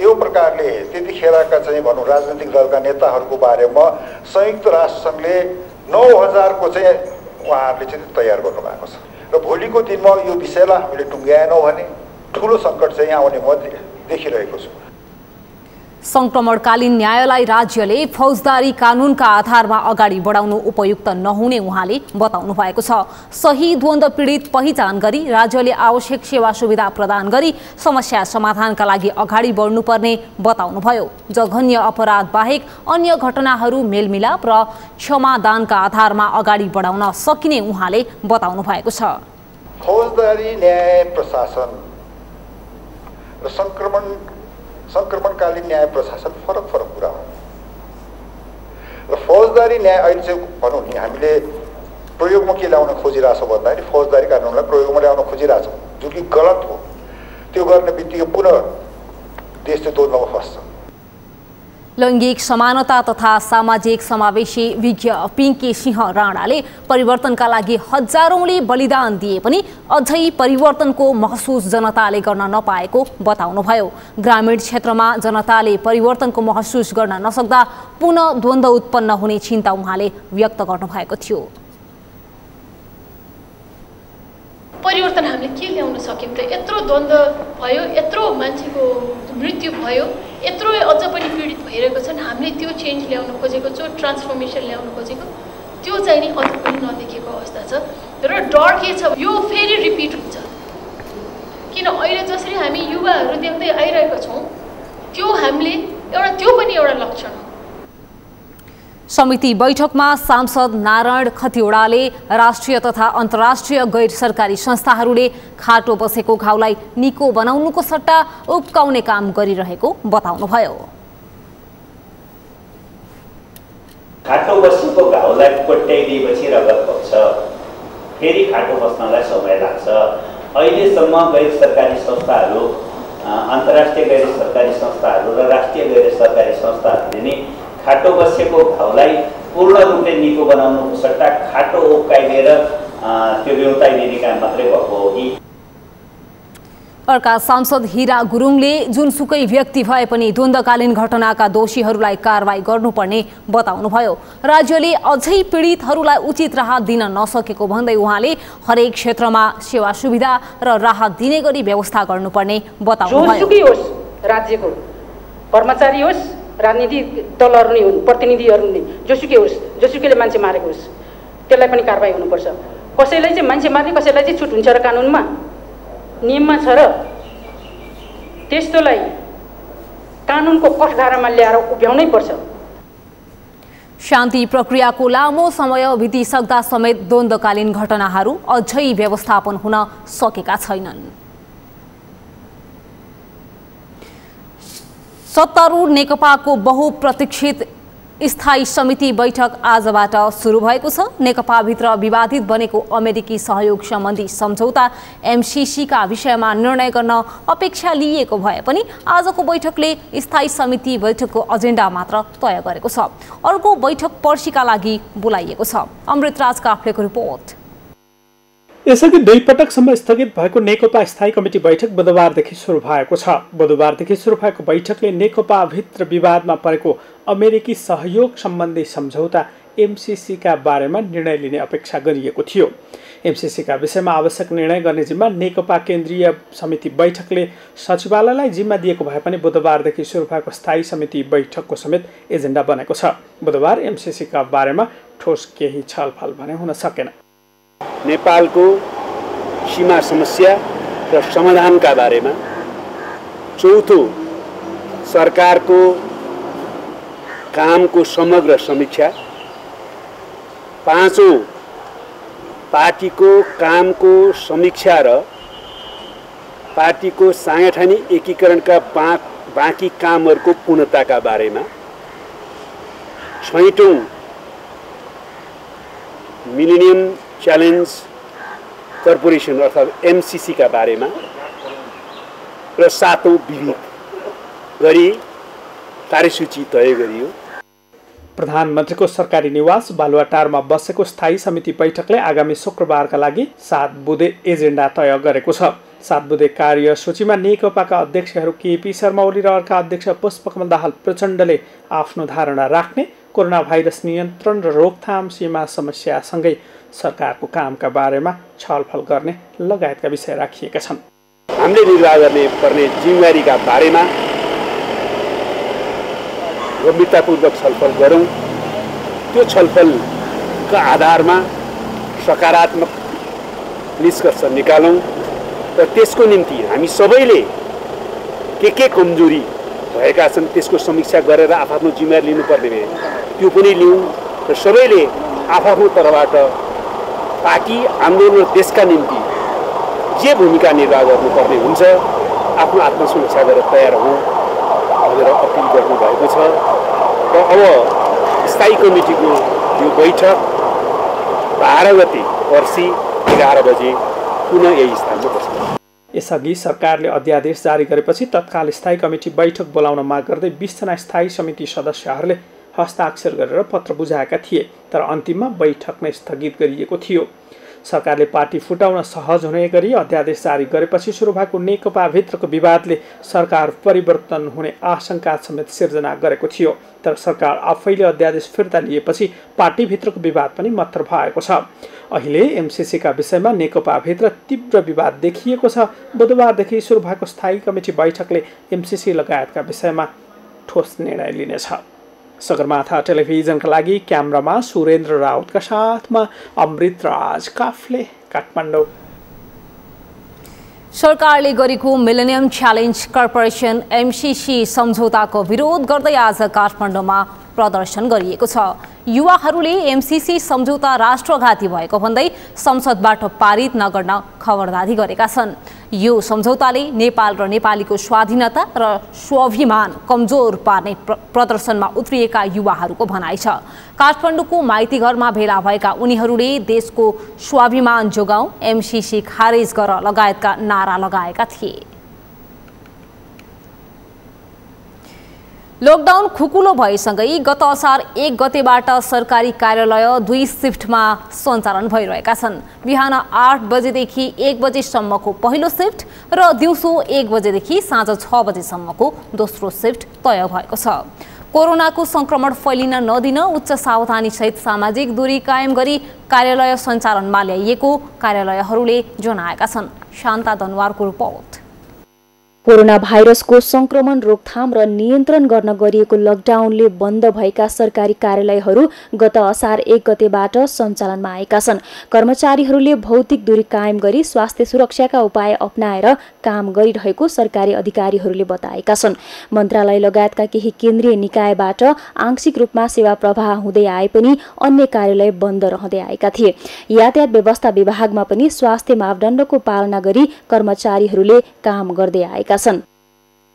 यो प्रकारले त्यतिखेरका चाहिँ भनौँ राजनीतिक दलका नेताहरूको बारेमा संयुक्त राष्ट्र सङ्घले 9000 को चाहिँ उहाँहरूले चाहिँ तयार गर्नुभएको छ र भोलिको दिनमा यो विषयलाई हामीले टुङ्ग्याएनौँ भने ठुलो सङ्कट चाहिँ आउने म देखिरहेको छु। सङ्क्रमणकालीन न्यायलाई राज्यले फौजदारी कानुनका आधारमा अगाडि बढाउनु उपयुक्त नहुने उहाँले बताउनु भएको छ। सही द्वन्द्व पीडित पहिचान गरी राज्यले आवश्यक सेवा सुविधा प्रदान गरी समस्या समाधानका लागि अगाडि बढ्नुपर्ने बताउनुभयो। जघन्य अपराध बाहेक अन्य घटनाहरू मेलमिलाप र क्षमादानका आधारमा अगाडि बढाउन सकिने उहाँले बताउनु भएको छ। फौजदारी न्याय प्रशासन र सङ्क्रमणकालीन न्याय प्रशासन फरक कुरा हो र फौजदारी न्याय अहिले चाहिँ भनौँ नि हामीले प्रयोगमा के ल्याउन खोजिरहेछौँ भन्दाखेरि फौजदारी कानुनलाई प्रयोगमा ल्याउन खोजिरहेछौँ, जो कि गलत हो। त्यो गर्ने बित्तिकै पुनः देश चाहिँ द्वन्द्वमा फस्छ। लैङ्गिक समानता तथा सामाजिक समावेशी विज्ञ पिङ्की सिंह राणाले परिवर्तनका लागि हजारौंले बलिदान दिए पनि अझै परिवर्तनको महसुस जनताले गर्न नपाएको बताउनुभयो। ग्रामीण क्षेत्रमा जनताले परिवर्तनको महसुस गर्न नसक्दा पुनः द्वन्द्व उत्पन्न हुने चिन्ता उहाँले व्यक्त गर्नुभएको थियो। परिवर्तन हामीले के ल्याउन सक्यौँ त? यत्रो द्वन्द्व भयो, यत्रो मान्छेको मृत्यु भयो, यत्रो अझ पनि पीडित भइरहेको छन्। हामीले त्यो चेन्ज ल्याउन खोजेको छौँ, ट्रान्सफर्मेसन ल्याउन खोजेको, त्यो चाहिँ नि अझ पनि नदेखेको अवस्था छ। र डर के छ, यो फेरि रिपिट हुन्छ। किन अहिले जसरी हामी युवाहरू देख्दै आइरहेका छौँ, त्यो हामीले त्यो पनि एउटा लक्षण हो। समिति बैठकमा सांसद नारायण खतिवड़ाले राष्ट्रिय तथा अन्तर्राष्ट्रिय गैर सरकारी संस्थाहरूले खाटो बसेको घाउलाई निको बनाउनुको सट्टा उब्काउने काम गरिरहेको बताउनुभयो। खाटो बसेको घाउलाई कोट्याइदिएपछि रगत बग्छ, फेरि खाटो बस्नलाई समय लाग्छ। अहिलेसम्म गैर सरकारी संस्थाहरू, अन्तर्राष्ट्रिय गैर सरकारी संस्थाहरू र राष्ट्रिय गैर सरकारी संस्थाहरूले नै खाटो बसेको घाउलाई पूर्ण रूपले निको बनाउनुको सट्टा खाटो उब्काइदिएर त्यो बेउताइदिने काम मात्रै भएको हो कि? अर्का सांसद हीरा गुरुङले जुनसुकै व्यक्ति भए पनि द्वन्द्वकालीन घटनाका दोषीहरूलाई कारवाही गर्नुपर्ने बताउनुभयो। राज्यले अझै पीडितहरूलाई उचित राहत दिन नसकेको भन्दै उहाँले हरेक क्षेत्रमा सेवा सुविधा र राहत दिने गरी व्यवस्था गर्नुपर्ने बताउनुभयो। जुनसुकै होस्, राज्यको कर्मचारी होस् राजनीतिक दलहरू नै हुन्, प्रतिनिधिहरू नै, जोसुकै होस्, जोसुकैले मान्छे मारेको होस्, त्यसलाई पनि कारबाही हुनुपर्छ। कसैलाई चाहिँ मान्छे मार्ने, कसैलाई चाहिँ छुट हुन्छ र कानुनमा नियममा छ र त्यस्तोलाई कानुनको कठघारामा ल्याएर उभ्याउनै पर्छ। शान्ति प्रक्रियाको लामो समय बितिसक्दा समेत द्वन्द्वकालीन घटनाहरू अझै व्यवस्थापन हुन सकेका छैनन्। सत्तारूढ नेकपाको बहुप्रतीक्षित स्थायी समिति बैठक आजबाट सुरु भएको छ। नेकपाभित्र विवादित बनेको अमेरिकी सहयोग सम्बन्धी सम्झौता एमसीसीका विषयमा निर्णय गर्न अपेक्षा लिएको भए पनि आजको बैठकले स्थायी समिति बैठकको एजेन्डा मात्र तय गरेको छ। अर्को बैठक पर्सीका लागि बोलाइएको छ। अमृतराज काफ्लेको रिपोर्ट। यसअघि 2 पटकसम्म स्थगित भएको नेकपा स्थायी कमिटी बैठक बुधबारदेखि सुरु भएको छ। बुधबारदेखि सुरु भएको बैठकले नेकपाभित्र विवादमा परेको अमेरिकी सहयोग सम्बन्धी सम्झौता एमसीसीका बारेमा निर्णय लिने अपेक्षा गरिएको थियो। एमसीसीका विषयमा आवश्यक निर्णय गर्ने जिम्मा नेकपा केन्द्रीय समिति बैठकले सचिवालयलाई जिम्मा दिएको भए पनि बुधबारदेखि सुरु भएको स्थायी समिति बैठकको समेत एजेन्डा बनेको छ। बुधबार एमसीसीका बारेमा ठोस केही छलफल भने हुन सकेन। नेपालको सीमा समस्या र समाधानका बारेमा चौथो सरकारको कामको समग्र समीक्षा, पाँचौं पार्टीको कामको समीक्षा र पार्टीको सांगठनिक एकीकरणका बाँकी कामहरूको पूर्णताका बारेमा, छैटौं मिलेनियम च्यालेन्ज कर्पोरेसन अर्थात् एमसीसी का बारेमा र सातौं विवेक गरी कार्यसूची तय गरियो। प्रधानमन्त्रीको सरकारी निवास बालुवाटारमा बसेको स्थायी समिति बैठकले आगामी शुक्रबारका लागि 7 बुँदे एजेन्डा तय गरेको छ। 7 बुँदे कार्यसूचीमा नेकपाका अध्यक्षहरू केपी शर्मा ओली र अर्का अध्यक्ष पुष्पकमल दाहाल प्रचण्डले आफ्नो धारणा राख्ने, कोरोना भाइरस नियन्त्रण र रोकथाम, सीमा समस्यासँगै सरकारको कामका बारेमा छलफल गर्ने लगायतका विषय राखिएका छन्। हामीले निर्वाह गर्ने पर्ने जिम्मेवारीका बारेमा गम्भीरतापूर्वक छलफल गरौँ। त्यो छलफलका आधारमा सकारात्मक निष्कर्ष निकालौँ र त्यसको निम्ति हामी सबैले के कमजोरी भएका छन् त्यसको समीक्षा गरेर आफ्नो जिम्मेवारी लिनुपर्ने भए त्यो पनि लिउँ र सबैले आफ्नो तर्फबाट पार्टी आन्दोलन र देशका निम्ति जे भूमिका निर्वाह गर्नुपर्ने हुन्छ आफ्नो आत्मसमीक्षा गरेर तयार हौँ भनेर अपिल गर्नुभएको छ। र अब स्थायी कमिटीको यो बैठक 12 गते पर्सी 11 बजे पुनः यही स्थानमा बस्छ। यसअघि सरकारले अध्यादेश जारी गरेपछि तत्काल स्थायी कमिटी बैठक बोलाउन माग गर्दै 20 जना स्थायी समिति सदस्यहरूले हस्ताक्षर गरेर पत्र बुझाएका थिए, तर अन्तिममा बैठक नै स्थगित गरिएको थियो। सरकारले पार्टी फुटाउन सहज हुने गरी अध्यादेश जारी गरेपछि सुरु भएको नेकपाभित्रको विवादले सरकार परिवर्तन हुने आशंका समेत सिर्जना गरेको थियो, तर सरकार आफैले अध्यादेश फिर्ता लिएपछि पार्टीभित्रको विवाद पनि मत्तर भएको छ। अहिले एमसीसीका विषयमा नेकपाभित्र तीव्र विवाद देखिएको छ। बुधबारदेखि सुरु भएको स्थायी कमिटी बैठकले एमसीसी लगायतका विषयमा ठोस निर्णय लिनेछ। सगरमाथा टेलिभिजनका लागि क्यामेरामा सुरेन्द्र राउतका साथमा अमृतराज काफ्ले, काठमाडौँ। सरकारले गरेको मिलेनियम च्यालेन्ज कर्पोरेसन एमसीसी सम्झौताको विरोध गर्दै आज काठमाडौँमा प्रदर्शन गरिएको छ। युवाहरूले एमसीसी सम्झौता राष्ट्रघाती भएको भन्दै संसदबाट पारित नगर्न खबरदारी गरेका छन्। यो सम्झौताले नेपाल र नेपालीको स्वाधीनता र स्वाभिमान कमजोर पार्ने प्रदर्शनमा उत्रिएका युवाहरूको भनाइ छ। काठमाडौँको माइतीघरमा भेला भएका उनीहरूले देशको स्वाभिमान जोगाऊ, एमसीसी खारेज गर लगायतका नारा लगाएका थिए। लकडाउन खुकुलो भएसँगै गत असार 1 गतेबाट सरकारी कार्यालय 2 शिफ्टमा सञ्चालन भइरहेका छन्। बिहान 8 बजेदेखि 1 बजेसम्मको पहिलो शिफ्ट र दिउँसो 1 बजेदेखि साँझ 6 बजेसम्मको दोस्रो शिफ्ट तय भएको छ। कोरोनाको संक्रमण फैलिन नदिन उच्च सावधानीसहित सामाजिक दूरी कायम गरी कार्यालय सञ्चालनमा ल्याइएको कार्यालयहरूले जनाएका छन्। शान्ता दनवारको रिपोर्ट। कोरोना भाइरसको संक्रमण रोकथाम र नियन्त्रण गर्न गरिएको लकडाउनले बन्द भएका सरकारी कार्यालयहरू गत असार 1 गतेबाट सञ्चालनमा आएका छन्। कर्मचारीहरूले भौतिक दूरी कायम गरी स्वास्थ्य सुरक्षाका उपाय अपनाएर काम गरिरहेको सरकारी अधिकारीहरूले बताएका छन्। मन्त्रालय लगायतका केही केन्द्रीय निकायबाट आंशिक रूपमा सेवा प्रवाह हुँदै आए पनि अन्य कार्यालय बन्द रहँदै आएका थिए। यातायात व्यवस्था विभागमा पनि स्वास्थ्य मापदण्डको पालना गरी कर्मचारीहरूले काम गर्दै आएका छन्।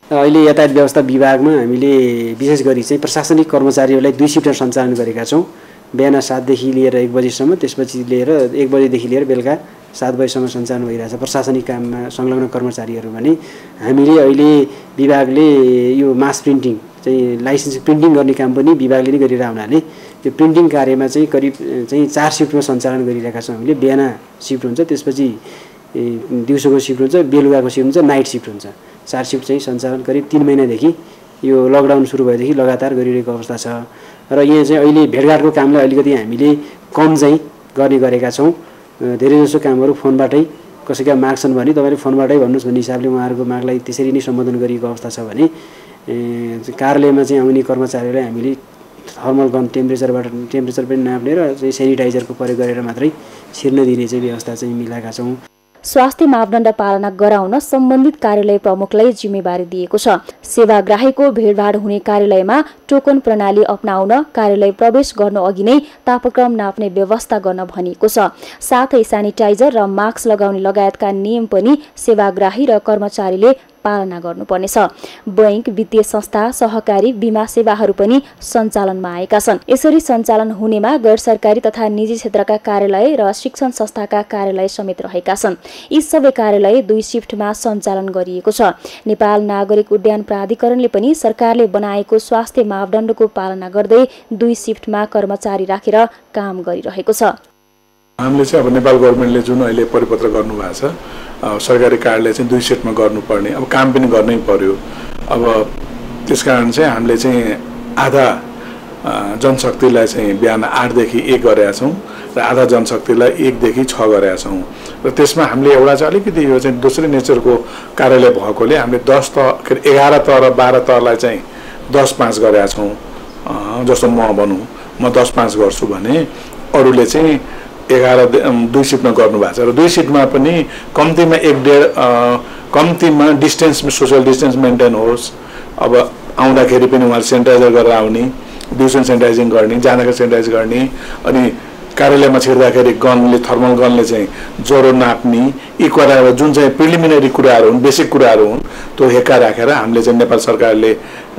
अहिले यातायात व्यवस्था विभागमा हामीले विशेष गरी चाहिँ प्रशासनिक कर्मचारीहरूलाई 2 शिफ्ट सञ्चालन गरेका छौँ। बिहान 7 देखि लिएर 1 बजीसम्म, त्यसपछि लिएर 1 बजेदेखि लिएर बेलुका 7 बजीसम्म सञ्चालन भइरहेछ प्रशासनिक काममा संलग्न कर्मचारीहरू। भने हामीले अहिले विभागले यो मास प्रिन्टिङ चाहिँ लाइसेन्स प्रिन्टिङ गर्ने काम पनि विभागले नै गरिरहेको हुनाले त्यो प्रिन्टिङ कार्यमा चाहिँ करिब चाहिँ 4 शिफ्टमा सञ्चालन गरिरहेका छौँ हामीले। बिहान शिफ्ट हुन्छ, त्यसपछि दिउँसोको शिफ्ट हुन्छ, बेलुकाको शिफ्ट हुन्छ, नाइट शिफ्ट हुन्छ। 4 शिफ्ट चाहिँ सञ्चालन करिब 3 महिनादेखि यो लकडाउन सुरु भएदेखि लगातार गरिरहेको अवस्था छ। र यहाँ चाहिँ अहिले भेटघाटको कामलाई अलिकति हामीले कम चाहिँ गरेका छौँ। धेरैजसो कामहरू फोनबाटै, कसैका माग छन् भने तपाईँले फोनबाटै भन्नुहोस् भन्ने हिसाबले उहाँहरूको मागलाई त्यसरी नै सम्बोधन गरिएको अवस्था छ। भने कार्यालयमा चाहिँ आउने कर्मचारीहरूलाई हामीले थर्मल गन टेम्परेचर पनि नाप्ने र चाहिँ सेनिटाइजरको प्रयोग गरेर मात्रै छिर्न दिने चाहिँ व्यवस्था चाहिँ मिलाएका छौँ। स्वास्थ्य मापदण्ड पालना गराउन सम्बन्धित कार्यालय प्रमुखलाई जिम्मेवारी दिएको छ। सेवाग्राहीको भेडभाड हुने कार्यालयमा टोकन प्रणाली अपनाउन, कार्यालय प्रवेश गर्नु अघि नै तापक्रम नाप्ने व्यवस्था गर्न भनिएको छ। साथै सेनिटाइजर र मास्क लगाउने लगायतका नियम पनि सेवाग्राही र कर्मचारीले पालना गर्नुपर्नेछ। बैंक, वित्तीय संस्था, सहकारी, बीमा सेवाहरू पनि सञ्चालनमा आएका छन्। यसरी सञ्चालन हुनेमा गैर सरकारी तथा निजी क्षेत्रका कार्यालय र शिक्षण संस्थाका कार्यालय समेत रहेका छन्। यी सबै कार्यालय 2 शिफ्टमा सञ्चालन गरिएको छ। नेपाल नागरिक उड्डयन प्राधिकरणले पनि सरकारले बनाएको स्वास्थ्य मापदण्डको पालना गर्दै 2 शिफ्टमा कर्मचारी राखेर काम गरिरहेको छ। हामीले चाहिँ अब नेपाल गभर्मेन्टले जुन अहिले परिपत्र गर्नुभएको छ, सरकारी कार्यालय चाहिँ 2 शिफ्टमा गर्नुपर्ने, अब काम पनि गर्नै पर्यो। अब त्यसकारण चाहिँ हामीले चाहिँ आधा जनशक्तिलाई चाहिँ बिहान 8 देखि 1 गरेका छौँ र आधा जनशक्तिलाई 1 देखि 6 गरेका छौँ। र त्यसमा हामीले एउटा चाहिँ अलिकति यो चाहिँ दोस्रो नेचरको कार्यालय भएकोले हामीले 11 तह र 12 तहलाई चाहिँ 10-5 गरेका छौँ। जस्तो म भनौँ, म 10-5 गर्छु भने अरूले चाहिँ 2 शिफ्टमा गर्नुभएको छ। र 2 शिफ्टमा पनि कम्तीमा 1.5 कम्तीमा डिस्टेन्स, सोसियल डिस्टेन्स मेन्टेन होस्। अब आउँदाखेरि पनि उहाँले सेनिटाइजर गरेर आउने, दिउँसो सेनिटाइजिङ गर्ने, जाँदाखेरि सेनिटाइज गर्ने, अनि कार्यालयमा छिर्दाखेरि गनले, थर्मल गनले चाहिँ ज्वरो नाप्ने, यी कुराहरू जुन चाहिँ प्रिलिमिनरी कुराहरू हुन्, बेसिक कुराहरू हुन्, त्यो हेक्का राखेर हामीले चाहिँ नेपाल सरकारले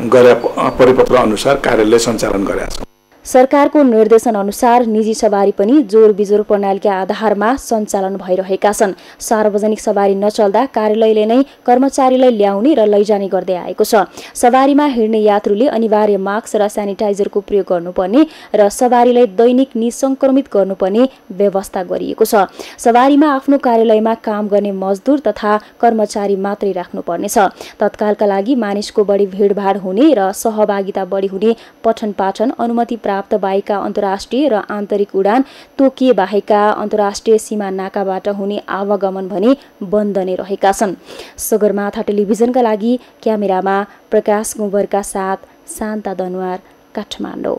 गरे परिपत्र अनुसार कार्यालय सञ्चालन गरेका छौँ। सरकारको निर्देशन अनुसार निजी सवारी पनि जोर बिजोर प्रणालीका आधारमा सञ्चालन भइरहेका छन्। सार्वजनिक सवारी नचल्दा कार्यालयले नै कर्मचारीलाई ल्याउने र लैजाने गर्दै आएको छ। सवारीमा हिँड्ने यात्रुले अनिवार्य मास्क र सेनिटाइजरको प्रयोग गर्नुपर्ने र सवारीलाई दैनिक निसंक्रमित गर्नुपर्ने व्यवस्था गरिएको छ। सवारीमा आफ्नो कार्यालयमा काम गर्ने मजदुर तथा कर्मचारी मात्रै राख्नुपर्नेछ। तत्कालका लागि मानिसको बढी भिडभाड हुने र सहभागिता बढी हुने पठन पाठन, अनुमति प्राप्त बाहेकका अन्तर्राष्ट्रिय र आन्तरिक उडान, तोकिए बाहेकका अन्तर्राष्ट्रिय सीमा नाकाबाट हुने आवागमन भने बन्द नै रहेका छन्। सगरमाथा टेलिभिजनका लागि क्यामेरामा प्रकाश गुम्बरका साथ शान्ता दनुवार, काठमाडौँ।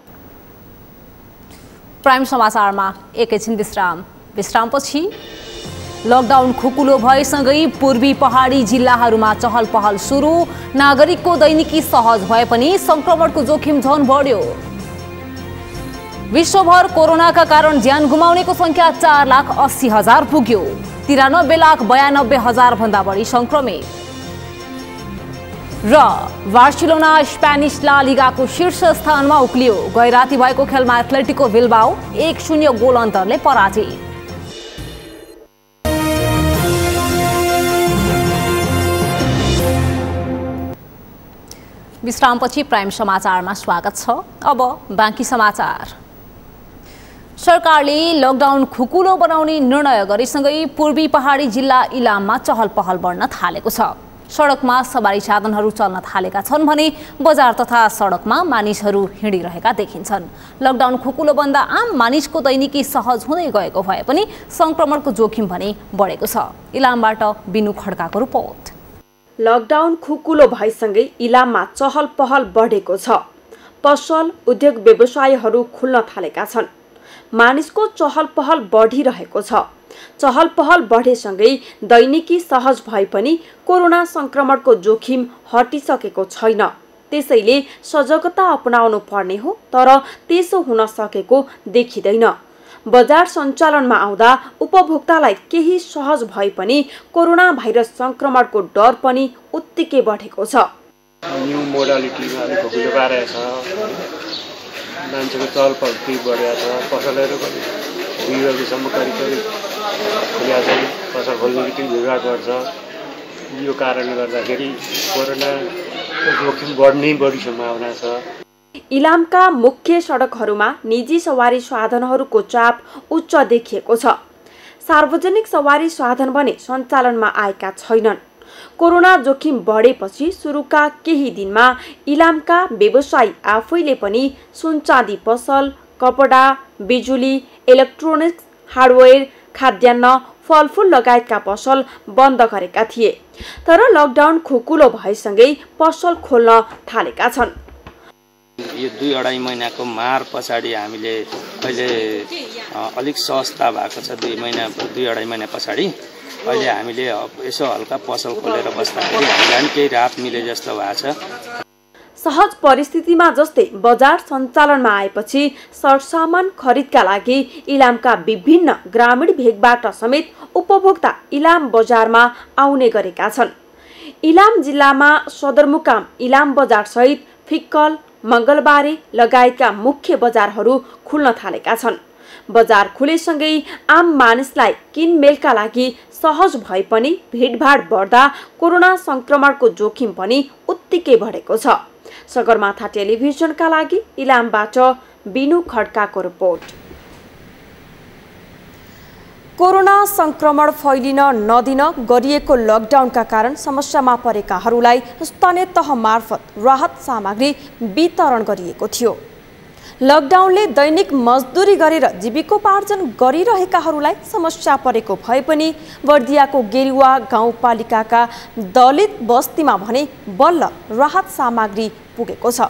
प्राइम समाचारमा एकैछिन विश्रामपछि लकडाउन खुकुलो भएसँगै पूर्वी पहाडी जिल्लाहरूमा चहल पहल सुरु। नागरिकको दैनिकी सहज भए पनि संक्रमणको जोखिम झन बढ्यो। विश्वभर कोरोनाका कारण ज्यान गुमाउनेको संख्या 4,80,000 पुग्यो। 93,92,000 भन्दा बढी संक्रमित। र बार्सिलोना स्पेनिस ला लिगाको शीर्ष स्थानमा उक्लियो। गैराती भएको खेलमा एथलेटिको बिल्बाओ 1-0 गोल अन्तरले पराजित। विश्रामपछि प्राइम समाचारमा स्वागत छ। अब बाँकी समाचार। सरकारले लकडाउन खुकुलो बनाउने निर्णय गरेसँगै पूर्वी पहाडी जिल्ला इलाममा चहल पहल बढ्न थालेको छ। सडकमा सवारी साधनहरू चल्न थालेका छन् भने बजार तथा सडकमा मानिसहरू हिँडिरहेका देखिन्छन्। लकडाउन खुकुलो बन्दा आम मानिसको दैनिकी सहज हुँदै गएको भए पनि संक्रमणको जोखिम भने बढेको छ। इलामबाट बिनु खड्काको रिपोर्ट। लकडाउन खुकुलो भएसँगै इलाममा चहल पहल बढेको छ। पसल उद्योग व्यवसायहरू खुल्न थालेका छन्। मानिसको चहल पहल बढिरहेको छ। चहल पहल बढेसँगै दैनिकी सहज भए पनि कोरोना संक्रमणको जोखिम हटिसकेको छैन। त्यसैले सजगता अपनाउनु पर्ने हो, तर त्यसो हुन सकेको देखिँदैन। बजार सञ्चालनमा आउँदा उपभोक्तालाई केही सहज भए पनि कोरोना भाइरस संक्रमणको डर पनि उत्तिकै बढेको छ। न्यू मोडालिटीमा अलिक भुलो पारेको छ, मान्छेको चहल पहल केही बढेको छ। पसलहरू पनि 2 बजीसम्म करिब खुल्या छन्। पसल खोल्ने बित्तिकै भिडभाड बढ्छ। यो कारणले गर्दाखेरि कोरोनाको जोखिम बढ्ने बढी सम्भावना छ। इलामका मुख्य सडकहरूमा निजी सवारी साधनहरूको चाप उच्च देखिएको छ। सार्वजनिक सवारी साधन भने सञ्चालनमा आएका छैनन्। कोरोना जोखिम बढेपछि सुरुका केही दिनमा इलामका व्यवसायी आफैले पनि सुनचाँदी पसल, कपडा, बिजुली, इलेक्ट्रोनिक्स, हार्डवेयर, खाद्यान्न, फलफुल लगायतका पसल बन्द गरेका थिए। तर लकडाउन खुकुलो भएसँगै पसल खोल्न थालेका छन्। यो 2-2.5 महिनाको मार पछाडि हामीले अहिले अलिक सस्ता भएको छ। 2-2.5 महिना पछाडि अहिले हामीले यसो हल्का पसल खोलेर बस्दाखेरि हामीलाई केही राहत मिले जस्तो भएको छ। सहज परिस्थितिमा जस्तै बजार सञ्चालनमा आएपछि सरसामान खरिदका लागि इलामका विभिन्न ग्रामीण भेगबाट समेत उपभोक्ता इलाम बजारमा आउने गरेका छन्। इलाम जिल्लामा सदरमुकाम इलाम बजार सहित फिक्कल, मंगलबारे लगायतका मुख्य बजारहरू खुल्न थालेका छन्। बजार खुलेसँगै आम मानिसलाई किनमेलका लागि सहज भए पनि भिडभाड बढ्दा कोरोना संक्रमणको जोखिम पनि उत्तिकै बढेको छ। सगरमाथा टेलिभिजनका लागि इलामबाट बिनु खड्काको रिपोर्ट। कोरोना संक्रमण फैलिन नदिन गरिएको लकडाउनका कारण समस्यामा परेकाहरूलाई स्थानीय तह मार्फत राहत सामग्री वितरण गरिएको थियो। लकडाउनले दैनिक मजदुरी गरेर जीविकोपार्जन गरिरहेकाहरूलाई समस्या परेको भए पनि बर्दियाको गेरुवा गाउँपालिकाका दलित बस्तीमा भने बल्ल राहत सामग्री पुगेको छ।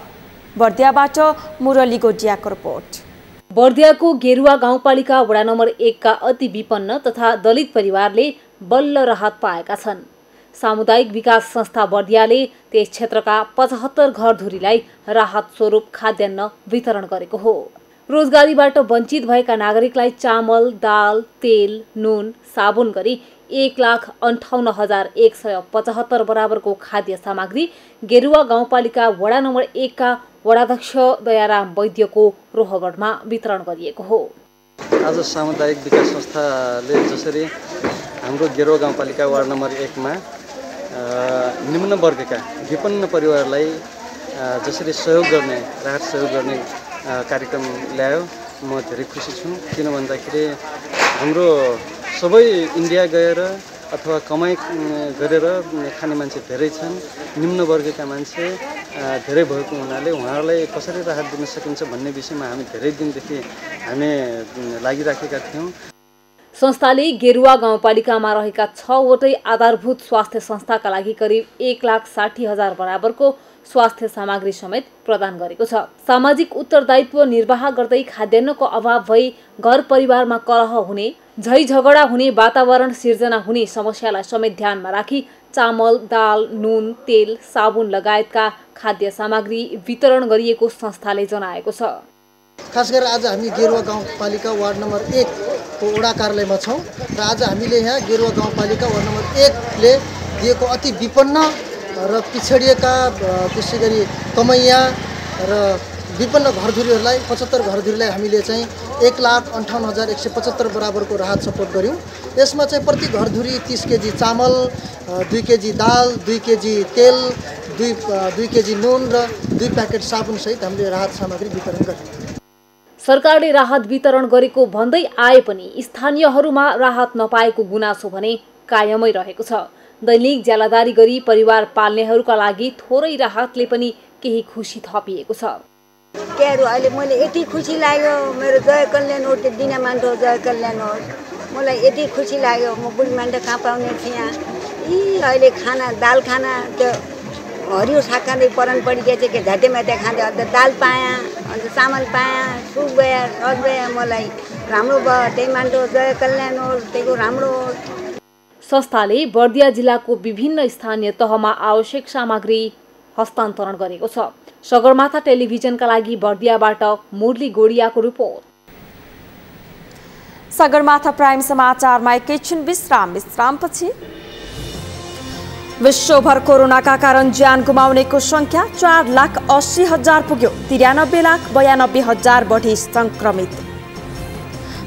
बर्दियाबाट मुरली गोडियाको रिपोर्ट। बर्दियाको गेरुवा गाउँपालिका वडा नम्बर 1 का अति विपन्न तथा दलित परिवारले बल्ल राहत पाएका छन्। सामुदायिक विकास संस्था बर्दियाले त्यस क्षेत्रका 75 घरधुरीलाई राहत स्वरूप खाद्यान्न वितरण गरेको हो। रोजगारीबाट वञ्चित भएका नागरिकलाई चामल, दाल, तेल, नुन, साबुन गरी 1,58,175 बराबरको खाद्य सामग्री गेरुवा गाउँपालिका वडा नम्बर 1 का वडाध्यक्ष दयाराम वैद्यको रोहगढमा वितरण गरिएको हो। आज सामुदायिक विकास संस्थाले जसरी हाम्रो गेरुवा गाउँपालिका वार्ड नम्बर 1 मा निम्न वर्गका विपन्न परिवारलाई जसरी सहयोग गर्ने, राहत सहयोग गर्ने कार्यक्रम ल्यायो, म धेरै खुसी छु। किन भन्दाखेरि हाम्रो सबै इन्डिया गएर अथवा कमाइ गरेर खाने मान्छे धेरै छन्। निम्न वर्गका मान्छे धेरै भएको हुनाले उहाँहरूलाई कसरी राहत दिन सकिन्छ भन्ने विषयमा हामी धेरै दिनदेखि हामी लागिराखेका थियौँ। संस्थाले गेरुवा गाउँपालिकामा रहेका 6वटै आधारभूत स्वास्थ्य संस्थाका लागि करिब 1,60,000 बराबरको स्वास्थ्य सामग्री समेत प्रदान गरेको छ। सामाजिक उत्तरदायित्व निर्वाह गर्दै खाद्यान्नको अभाव भई घर परिवारमा कलह हुने, झै झगडा हुने वातावरण सिर्जना हुने समस्यालाई समेत ध्यानमा राखी चामल, दाल, नुन, तेल, साबुन लगायतका खाद्य सामग्री वितरण गरिएको संस्थाले जनाएको छ। खास गरेर आज हामी गेरुवा गाउँपालिका वार्ड नम्बर 1 को वडा कार्यालयमा छौँ र आज हामीले यहाँ गेरुवा गाउँपालिका वार्ड नम्बर 1 ले दिएको अति विपन्न र पिछडिएका त्यसै गरी कमैया र विपन्न घरधुरीहरूलाई 75 घरधुरीलाई हामीले चाहिँ 1,58,175 बराबरको राहत सपोर्ट गर्यौँ। यसमा चाहिँ प्रति घरधुरी 30 केजी चामल, 2 केजी दाल, 2 केजी तेल, 2 केजी नुन र 2 प्याकेट साबुन सहित हामीले राहत सामग्री वितरण गर्यौँ। सरकारले राहत वितरण गरेको भन्दै आए पनि स्थानीयहरूमा राहत नपाएको गुनासो भने कायमै रहेको छ। दैनिक ज्यालादारी गरी परिवार पाल्नेहरूका लागि थोरै राहतले पनि केही खुसी थपिएको छ। केहरू अहिले मैले यति खुसी लाग्यो, मेरो जय कल्याण होस्, दिना मान्छे जय कल्याण होस्। मलाई यति खुसी लाग्यो, म बुढी मान्छे कहाँ पाउने थिएँ। यी अहिले खाना दाल खाना त्यो हरियो साग खाँदै परन पडिदिएछ कि झाटेमाटे खाँदै अन्त दाल पाएँ अन्त चामल पाएँ सुख भयो सज भयो मलाई राम्रो भयो त्यही मान्टो जय कल्याण होस् त्यहीको राम्रो होस्। संस्थाले बर्दिया जिल्लाको विभिन्न स्थानीय तहमा आवश्यक सामग्री हस्तान्तरण गरेको छ। सगरमाथा टेलिभिजनका लागि बर्दियाबाट मुरली गोडियाको रिपोर्ट। सगरमाथा प्राइम समाचारमा एकैछिन विश्रामपछि विश्वभर कोरोनाका कारण ज्यान गुमाउनेको संख्या 4,80,000 पुग्यो। 93,92,000 बढी संक्रमित।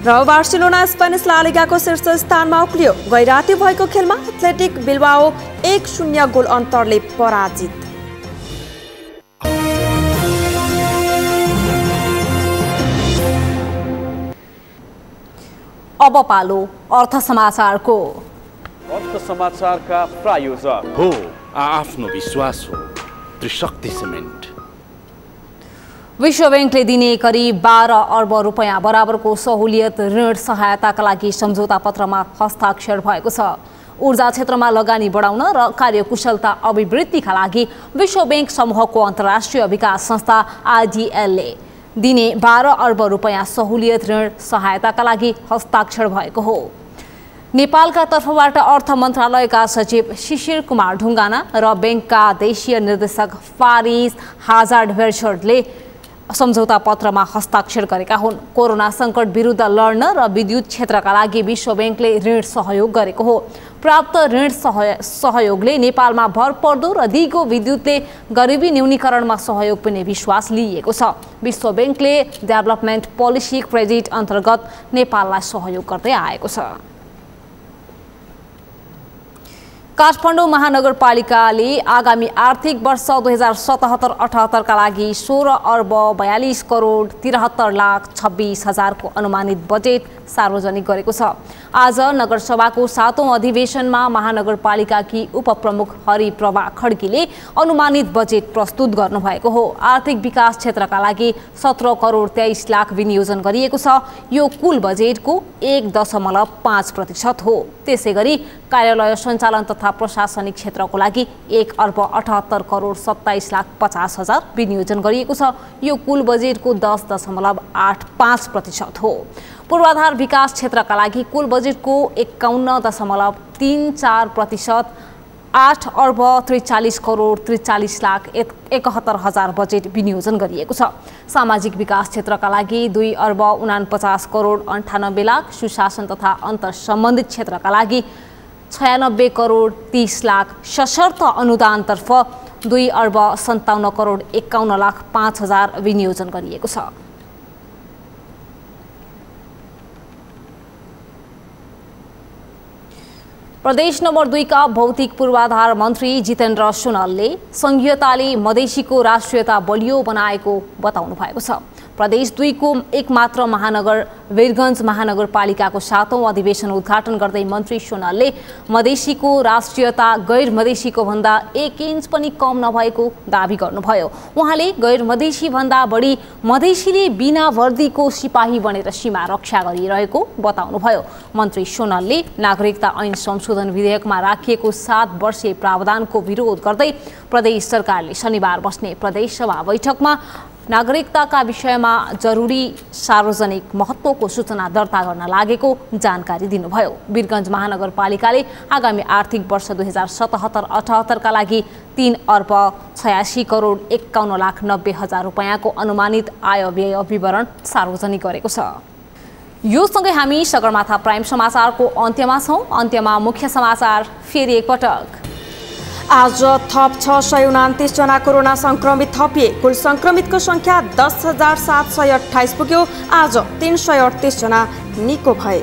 र बार्सिलोना स्पेनिस ला लिगाको शीर्ष स्थानमा उक्लियो। गैराती भएको खेलमा एथलेटिक बिल्बाओ 1-0 गोल अन्तरले पराजित। अब पालो अर्थ समाचारको। अर्थ समाचारका प्रायोजक हो आफ्नो विश्वास हो त्रिशक्ति सिमेन्ट। विश्व बैंकले दिने करिब 12 अर्ब रुपैयाँ बराबरको सहुलियत ऋण सहायताका लागि सम्झौता पत्रमा हस्ताक्षर भएको छ। ऊर्जा क्षेत्रमा लगानी बढाउन र कार्यकुशलता अभिवृद्धिका लागि विश्व बैंक समूहको अन्तर्राष्ट्रिय विकास संस्था आईडीएलले दिने 12 अर्ब रुपैयाँ सहुलियत ऋण सहायताका लागि हस्ताक्षर भएको हो। नेपालका तर्फबाट अर्थ मन्त्रालयका सचिव शिशिर कुमार ढुङ्गाना र बैंकका देशीय निर्देशक फारिस हाजार्ड भेर्चर्डले सम्झौता पत्रमा हस्ताक्षर गरेका हुन्। कोरोना संकट विरुद्ध लड्न र विद्युत क्षेत्रका लागि विश्व बैंकले ऋण सहयोग गरेको हो। प्राप्त ऋण सहयोगले नेपालमा भरपर्दो र दिगो विद्युतले गरिबी न्यूनीकरणमा सहयोग पुग्ने विश्वास लिएको छ। विश्व बैंकले डेभलपमेन्ट पोलिसी क्रेडिट अन्तर्गत नेपाललाई सहयोग गर्दै आएको छ। काठमाडौँ महानगरपालिकाले आगामी आर्थिक वर्ष 2077-78 का लागि 16 अर्ब 42 करोड 73,26,000 को अनुमानित बजेट सार्वजनिक गरेको छ। आज नगरसभाको 7औं अधिवेशनमा महानगरपालिकाकी उपप्रमुख हरिप्रभा खड्कीले अनुमानित बजेट प्रस्तुत गर्नुभएको हो। आर्थिक विकास क्षेत्रका लागि 17 करोड 23 लाख विनियोजन गरिएको छ। यो कुल बजेटको 1.5% हो। त्यसैगरी कार्यालय सञ्चालन तथा प्रशासनिक क्षेत्रको लागि 1 अर्ब 78 करोड 27,50,000 विनियोजन गरिएको छ। यो कुल बजेटको 10.85% हो। पूर्वाधार विकास क्षेत्रका लागि कुल बजेटको 51.34% 8 अर्ब 43 करोड 43,71,000 बजेट विनियोजन गरिएको छ। सामाजिक विकास क्षेत्रका लागि 2 अर्ब 49 करोड 98 लाख, सुशासन तथा अन्तर सम्बन्धित क्षेत्रका लागि 96 करोड 30 लाख, सशर्त अनुदानतर्फ 2 अर्ब 57 करोड 51,05,000 विनियोजन गरिएको छ। प्रदेश नम्बर 2 का भौतिक पूर्वाधार मन्त्री जितेन्द्र सुनलले संघीयताले मधेसीको राष्ट्रियता बलियो बनाएको बताउनु भएको छ। प्रदेश 2 को एकमात्र महानगर वीरगञ्ज महानगरपालिकाको 7औं अधिवेशन उद्घाटन गर्दै मन्त्री सुनलले मधेसीको राष्ट्रियता गैर मधेसीको भन्दा 1 इन्च पनि कम नभएको दावी गर्नुभयो। उहाँले गैर मधेसी भन्दा बढी मधेसीले बिना वर्दीको सिपाही बनेर सीमा रक्षा गरिरहेको बताउनुभयो। मन्त्री सुनलले नागरिकता ऐन संशोधन विधेयकमा राखिएको 7 वर्षीय प्रावधानको विरोध गर्दै प्रदेश सरकारले शनिबार बस्ने प्रदेश सभा बैठकमा नागरिकताका विषयमा जरुरी सार्वजनिक महत्त्वको सूचना दर्ता गर्न लागेको जानकारी दिनुभयो। वीरगञ्ज महानगरपालिकाले आगामी आर्थिक वर्ष 2077-78 का लागि 3 अर्ब 86 करोड 51,90,000 रुपैयाँको अनुमानित आय व्यय विवरण सार्वजनिक गरेको छ। यो सँगै हामी सगरमाथा प्राइम समाचारको अन्त्यमा छौं। अन्त्यमा मुख्य समाचार फेरि एकपटक। आज थप 629 जना कोरोना संक्रमित थपिए। कुल संक्रमितको संख्या 10,728 पुग्यो। आज 338 जना निको भए।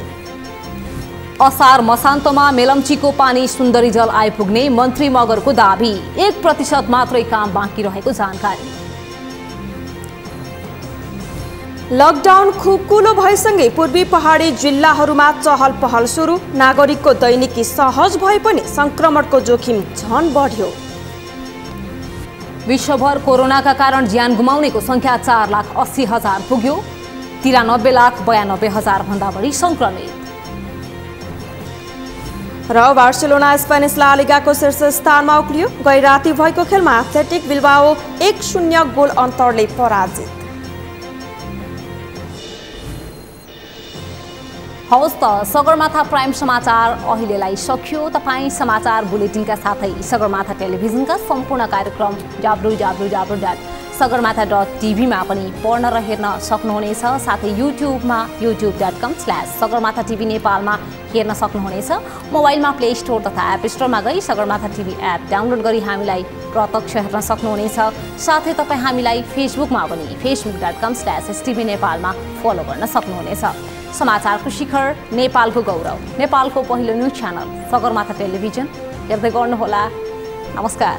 असार मसान्तमा मेलम्चीको पानी सुन्दरी जल आइपुग्ने मन्त्री मगरको दाबी। 1% मात्रै काम बाँकी रहेको जानकारी। लकडाउन खुब कुलो भएसँगै पूर्वी पहाडी जिल्लाहरूमा चहल पहल सुरु। नागरिकको दैनिकी सहज भए पनि संक्रमणको जोखिम झन बढ्यो। विश्वभर कोरोनाका कारण ज्यान गुमाउनेको संख्या 4,80,000 पुग्यो। 93,92,000 भन्दा बढी संक्रमित। र बार्सिलोना स्पेनिस ला लिगाको शीर्ष स्थानमा उक्लियो। गै राति भएको खेलमा एथलेटिक बिल्बाओ 1-0 गोल अन्तरले पराजित। हवस् त सगरमाथा प्राइम समाचार अहिलेलाई सकियो। तपाईँ समाचार बुलेटिनका साथै सगरमाथा टेलिभिजनका सम्पूर्ण कार्यक्रम www.sagarmatha.tv मा पनि पढ्न र हेर्न सक्नुहुनेछ। साथै युट्युबमा youtube.com/सगरमाथा टिभी नेपालमा हेर्न सक्नुहुनेछ। मोबाइलमा प्ले स्टोर तथा एप स्टोरमा गई सगरमाथा टिभी एप डाउनलोड गरी हामीलाई प्रत्यक्ष हेर्न सक्नुहुनेछ। साथै तपाईँ हामीलाई फेसबुकमा पनि facebook.com/stv नेपालमा फलो गर्न सक्नुहुनेछ। समाचारको शिखर, नेपालको गौरव, नेपालको पहिलो न्युज च्यानल सगरमाथा टेलिभिजन हेर्दै गर्नुहोला। नमस्कार।